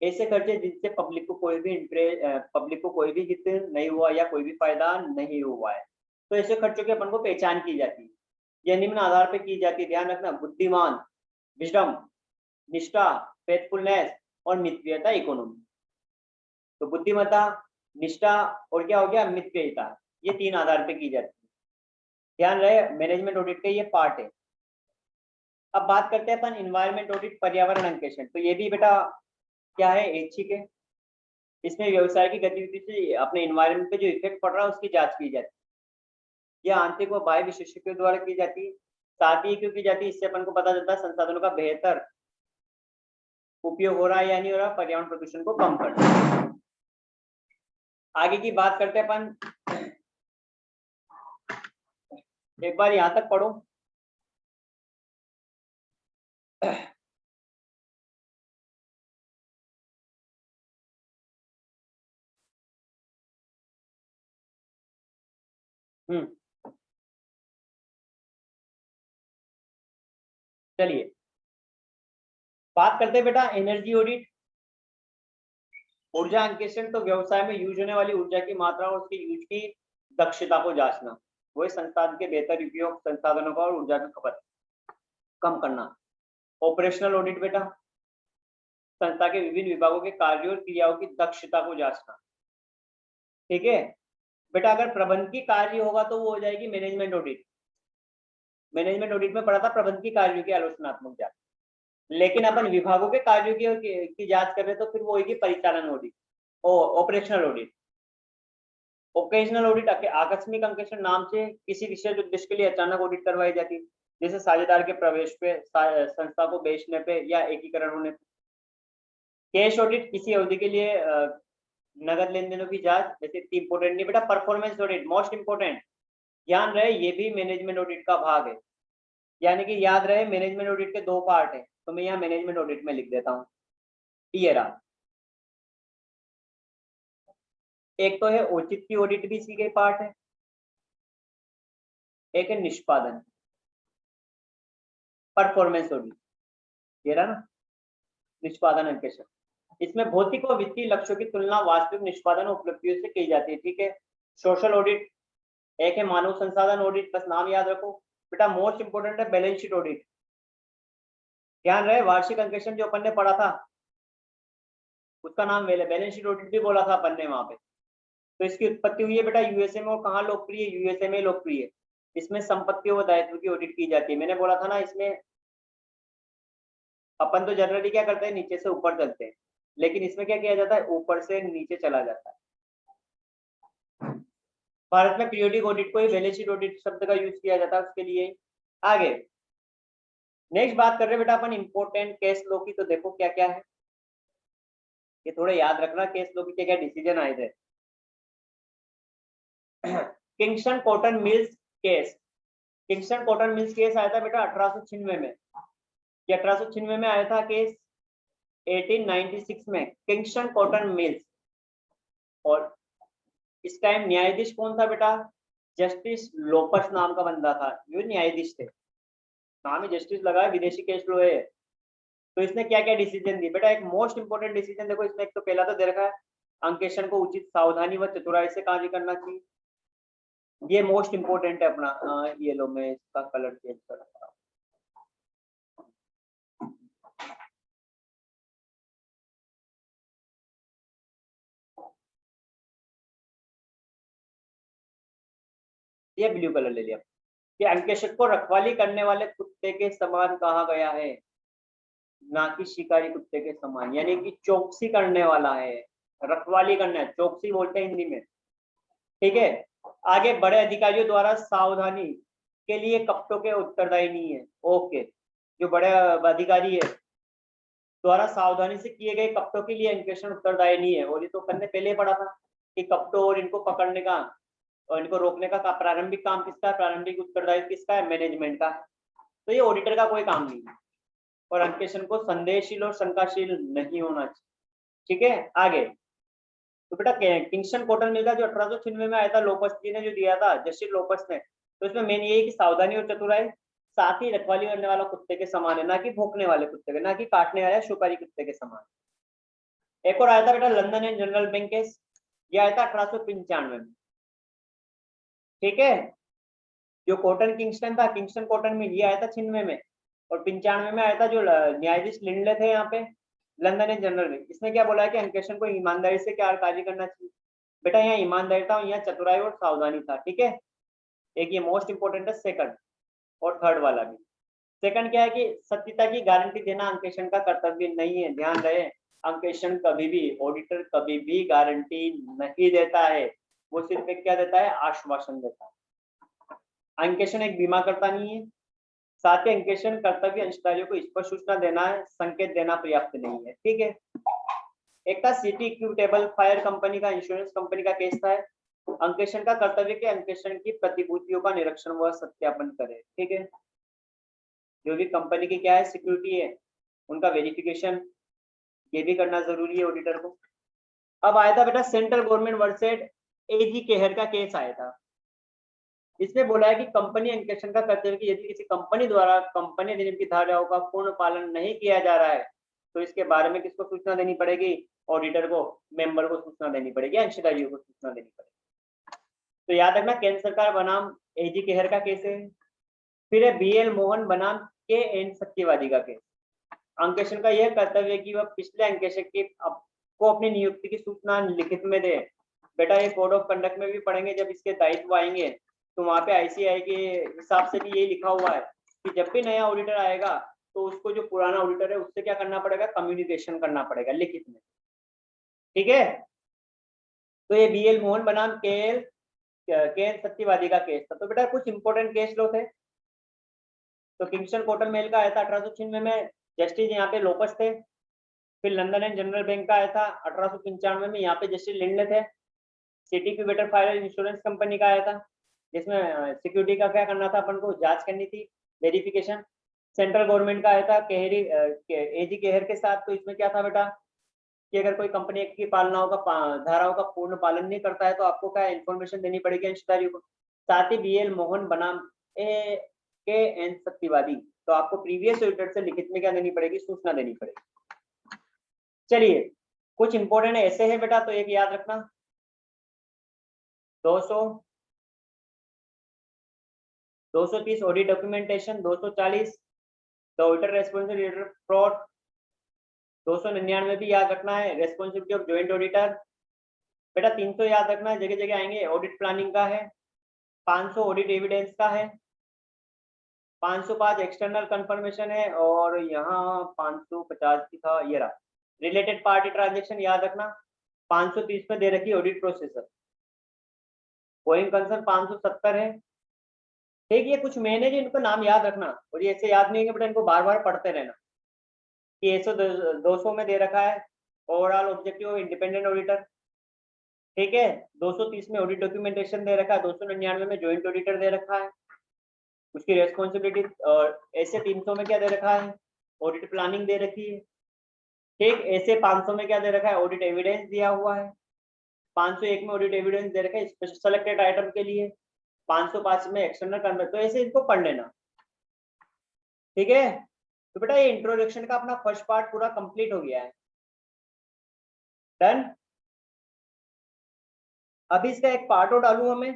A: ऐसे खर्चे जिनसे पब्लिक को कोई भी हित नहीं हुआ या कोई भी फायदा नहीं हुआ है, तो ऐसे खर्चों की अपन को पहचान की जाती है। यह निम्न आधार पर की जाती है, ध्यान रखना, बुद्धिमान, विजडम, निष्ठा, फेथफुलनेस और मितव्ययिता इकोनॉमी। तो बुद्धिमत्ता, निष्ठा और क्या हो गया, मितव्ययिता, ये 3 आधार पे की जाती है। ध्यान रहे मैनेजमेंट ऑडिट का ये पार्ट है। अब बात करते हैं अपन इन्वायरमेंट ऑडिट, पर्यावरण अंकेक्षण। तो ये भी बेटा क्या है, ऐच्छिक है। इसमें व्यवसाय की गतिविधि से अपने इन्वायरमेंट पे जो इफेक्ट पड़ रहा है उसकी जांच की जाती है। यह आंतरिक व बाह्य विशेषज्ञों द्वारा की जाती है। साथ ही क्यों की जाती है, इससे अपन को पता चलता है संसाधनों का बेहतर उपयोग हो रहा है या नहीं हो रहा, पर्यावरण प्रदूषण को कम करना है। आगे की बात करते हैं अपन, एक बार यहां तक पढ़ो। चलिए बात करते हैं बेटा एनर्जी ऑडिट। ऊर्जा अंकेक्षण, तो व्यवसाय में यूज होने वाली ऊर्जा की मात्रा और उसके यूज की दक्षता को जांचना, वही संसाधन के बेहतर उपयोग, संसाधनों का और ऊर्जा की खपत कम करना। ऑपरेशनल ऑडिट बेटा, संस्था के विभिन्न विभागों के कार्यों और क्रियाओं की दक्षता को जांचना, ठीक है बेटा। अगर प्रबंधकीय कार्य होगा तो वो हो जाएगी मैनेजमेंट ऑडिट। मैनेजमेंट ऑडिट में पढ़ा था प्रबंधकीय कार्यों की आलोचनात्मक जांच, लेकिन अपन विभागों के कार्यों की जांच कर रहे तो फिर वो होगी परिचालन ऑडिट और ऑपरेशनल ऑडिट। ओकेजनल ऑडिट आकस्मिक अंकेक्षण नाम से किसी विशेष उद्देश्य के लिए अचानक ऑडिट करवाई जाती है, जैसे साझेदार के प्रवेश पे, संस्था को बेचने पे या एकीकरण होने पे। कैश ऑडिट, किसी अवधि के लिए नगद लेन देनों की जांच, जैसे इंपोर्टेंट नहीं बेटा। परफॉर्मेंस ऑडिट मोस्ट इंपोर्टेंट, ध्यान रहे ये भी मैनेजमेंट ऑडिट का भाग है, यानी कि याद रहे मैनेजमेंट ऑडिट के 2 पार्ट है, तो मैं यहाँ मैनेजमेंट ऑडिट में लिख देता हूँ। ये रहा, एक तो है औचित्य ऑडिट भी इसी के पार्ट है, एक है निष्पादन परफॉर्मेंस ऑडिट, ये रहा ना निष्पादन अंकेक्षण। इसमें भौतिक और वित्तीय लक्ष्यों की तुलना वास्तविक निष्पादन उपलब्धियों से की जाती है, ठीक है। सोशल ऑडिट, एक है मानव संसाधन ऑडिट, बस नाम याद रखो बेटा। मोस्ट इंपोर्टेंट है बैलेंस शीट ऑडिट, ध्यान रहे वार्षिक अंकेक्षण जो अपन ने पढ़ा था उसका नाम बैलेंस शीट ऑडिट भी बोला था अपन ने वहां पे। तो इसकी उत्पत्ति हुई है बेटा यूएसए में, और कहाँ लोकप्रिय है? यूएसए में लोकप्रिय है। इसमें संपत्ति व दायित्व की ऑडिट की जाती है। मैंने बोला था ना, इसमें अपन तो जनरली क्या करते हैं, नीचे से ऊपर चलते हैं, लेकिन इसमें क्या किया जाता है, ऊपर से नीचे चला जाता है। भारत में पीरियोडिक ऑडिट को ही बैलेंस शीट ऑडिट शब्द का यूज किया जाता है उसके लिए। आगे नेक्स्ट बात कर रहे हैं बेटा अपन इंपॉर्टेंट केस लो की। तो देखो क्या क्या है, ये थोड़ा याद रखना, केस लो की क्या क्या डिसीजन आए थे। Kingston cotton mills case, Kingston cotton mills case आया था बेटा 1896 में। ये 1896 में आया था केस, 1896 में किंगस्टन कॉटन मिल्स। और इस टाइम न्यायाधीश कौन था बेटा? जस्टिस लोपस नाम का बंदा था, जो न्यायाधीश थे। नाम ही जस्टिस लगा है, विदेशी केस लो है। तो इसने क्या क्या डिसीजन दिए बेटा? एक मोस्ट इंपोर्टेंट डिसीजन देखो इसमें, एक तो पहला तो दे रखा है, अंकेशन को उचित सावधानी व चतुराई से कार्य करना चाहिए। ये मोस्ट इंपोर्टेंट है अपना। ये लो, मैं इसका कलर चेंज कर रहा हूँ। ये ब्लू कलर ले लिया। कि अंकेशक को रखवाली करने वाले कुत्ते के समान कहा गया है, ना कि शिकारी कुत्ते के समान, यानी कि चौकसी करने वाला है, रखवाली करना है, चौकसी बोलते हैं हिंदी में। ठीक है। आगे बड़े अधिकारियों द्वारा सावधानी के लिए कपटों के उत्तरदायी नहीं है। ओके, जो बड़े अधिकारी है द्वारा सावधानी से किए गए कपटों के लिए अंकेशन उत्तरदायी नहीं है। और ये तो अपन ने पहले पढ़ा था कि कपटों और इनको पकड़ने का और इनको रोकने का प्रारंभिक काम किसका है, प्रारंभिक उत्तरदायित्व किसका है, मैनेजमेंट का। तो ये ऑडिटर का कोई काम नहीं है। और अंकेशन को संदेहशील और शंकाशील नहीं होना चाहिए। ठीक है। आगे तो बेटा किंगस्टन कॉटन मिल का जो 1896 में आया था, लोपस जी ने जो दिया था, जस्टिस लोपस ने, तो इसमें मेन ये है कि सावधानी और चतुराई, साथ ही रखवाली करने वाला कुत्ते के समान है, ना कि भौंकने वाले कुत्ते के, ना कि काटने वाले शिकारी कुत्ते के समान। एक और आया था बेटा London and general bank case, ये आया था 1895 में। ठीक है। जो कॉटन किंगस्टन था, किंगस्टन कॉटन मिल, ये आया था 96 में। और 95 में आया था जो न्यायाधीश लिंडले थे यहाँ पे लंदन एंड जनरल में। इसने क्या बोला है कि अंकेशन को ईमानदारी से क्या कार्य करना चाहिए बेटा? यहाँ ईमानदारी था, यहाँ चतुराई और सावधानी था। ठीक है। एक ये मोस्ट इंपोर्टेंट है, सेकंड और थर्ड वाला भी। सेकंड क्या है कि सत्यता की गारंटी देना अंकेशन का कर्तव्य नहीं है। ध्यान रहे, अंकेशन कभी भी, ऑडिटर कभी भी गारंटी नहीं देता है, वो सिर्फ एक क्या देता है, आश्वासन देता है। अंकेशन एक बीमा करता नहीं है। साथ ही अंकेशन कर्तव्य अंशधारियों को स्पष्ट सूचना देना है, संकेत देना पर्याप्त नहीं है। ठीक है। एक था सिटी इक्विटेबल फायर कंपनी का, इंश्योरेंस कंपनी का केस था। अंकेशन का कर्तव्य के अंकेशन की प्रतिभूतियों का निरीक्षण व सत्यापन करे। ठीक है। जो भी कंपनी की क्या है, सिक्योरिटी है, उनका वेरिफिकेशन ये भी करना जरूरी है ऑडिटर को। अब आया था बेटा सेंट्रल गवर्नमेंट वर्सेस एजी केहर का केस आया था। इसमें बोला है कि कंपनी अंकेशन का कर्तव्य कि यदि किसी कंपनी द्वारा कंपनी अधिनियम की धाराओं का पूर्ण पालन नहीं किया जा रहा है, तो इसके बारे में किसको सूचना देनी पड़ेगी? ऑडिटर को, मेंबर को सूचना देनी पड़ेगी, अंशधारियों को सूचना देनी पड़ेगी। तो याद रखना, केंद्र सरकार बनाम एजी केहर का केस है। फिर है बीएल मोहन बनाम के एन सत्यवादी का केस। अंकेशन का यह कर्तव्य कि वह पिछले अंकेशक को अपनी नियुक्ति की सूचना लिखित में दे। बेटा ये कोड ऑफ कंडक्ट में भी पढ़ेंगे, जब इसके दायित्व आएंगे तो वहां पे आईसीआई के हिसाब से भी यही लिखा हुआ है कि जब भी नया ऑडिटर आएगा तो उसको जो पुराना ऑडिटर है उससे क्या करना पड़ेगा, कम्युनिकेशन करना पड़ेगा लिखित में। ठीक है। तो ये बीएल मोहन बनाम के एन सत्यवादी का केस था। तो बेटा कुछ इंपोर्टेंट केस लो थे। तो किंगस्टन कॉटन मेल का आया था 1896 में, जस्टिस यहाँ पे लोपस थे। फिर लंदन एंड जनरल बैंक का आया था 1895 में, यहाँ पे जस्टिस लिंडले थे। सिटी की बेटर फायर इंश्योरेंस कंपनी का आया था, जिसमें सिक्योरिटी का क्या करना था, अपन को जांच करनी थी, वेरिफिकेशन। सेंट्रल गवर्नमेंट का आया था केहरी एजी केहर के साथ। तो इसमें क्या था बेटा कि अगर कोई कंपनी की पालनाओं का धाराओं का पूर्ण पालन नहीं करता है तो आपको क्या इन्फॉर्मेशन देनी पड़ेगी अंशधारियों को। साथ ही बीएल मोहन बनाम ए के एन सत्यवादी, तो आपको प्रीवियस ऑडिटर से लिखित में क्या देनी पड़ेगी, सूचना देनी पड़ेगी। चलिए कुछ इंपोर्टेंट ऐसे है बेटा, तो एक याद रखना 230 audit documentation, 240 the auditor responsibility fraud, 299 भी याद रखना है रेस्पॉन्सिबिलिटी ऑफ ज्वाइंट ऑडिटर, बेटा 300 याद रखना, जगह जगह आएंगे। ऑडिट प्लानिंग का है, 500 ऑडिट एविडेंस का है, 505 एक्सटर्नल कंफर्मेशन है, और यहाँ 550 की था, ये रहा रिलेटेड पार्टी ट्रांजेक्शन याद रखना। 530 में दे रखी ऑडिट प्रोसेसर। गोइंग कंसर्न 570 है। ठीक, ये कुछ मेन है, इनको नाम याद रखना, और ये ऐसे याद नहीं है, बट इनको बार बार पढ़ते रहना। कि 200 में दे रखा है ओवरऑल ऑब्जेक्टिव इंडिपेंडेंट ऑडिटर। ठीक है, 230 में ऑडिट डॉक्यूमेंटेशन दे रखा है, 299 में ज्वाइंट ऑडिटर दे रखा है, उसकी रेस्पॉन्सिबिलिटी। और ऐसे 300 में क्या दे रखा है, ऑडिट प्लानिंग दे रखी है। ठीक, ऐसे 500 में क्या दे रखा है, ऑडिट एविडेंस दिया हुआ है। 501 में ऑडिट एविडेंस दे रखा है स्पेशल सेलेक्टेड आइटम के लिए। 505 में एक्सटर्नल कन्वर्ट, तो ऐसे इनको पढ़ लेना। ठीक है, तो बेटा ये इंट्रोडक्शन का अपना फर्स्ट पार्ट पूरा कंप्लीट हो गया है। डन। अभी इसका एक पार्ट और डालू, हमें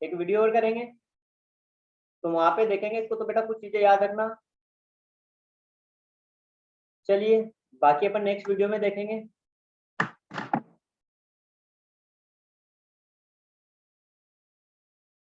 A: एक वीडियो और करेंगे, तो वहां पे देखेंगे इसको। तो बेटा कुछ चीजें याद रखना। चलिए, बाकी अपन नेक्स्ट वीडियो में देखेंगे।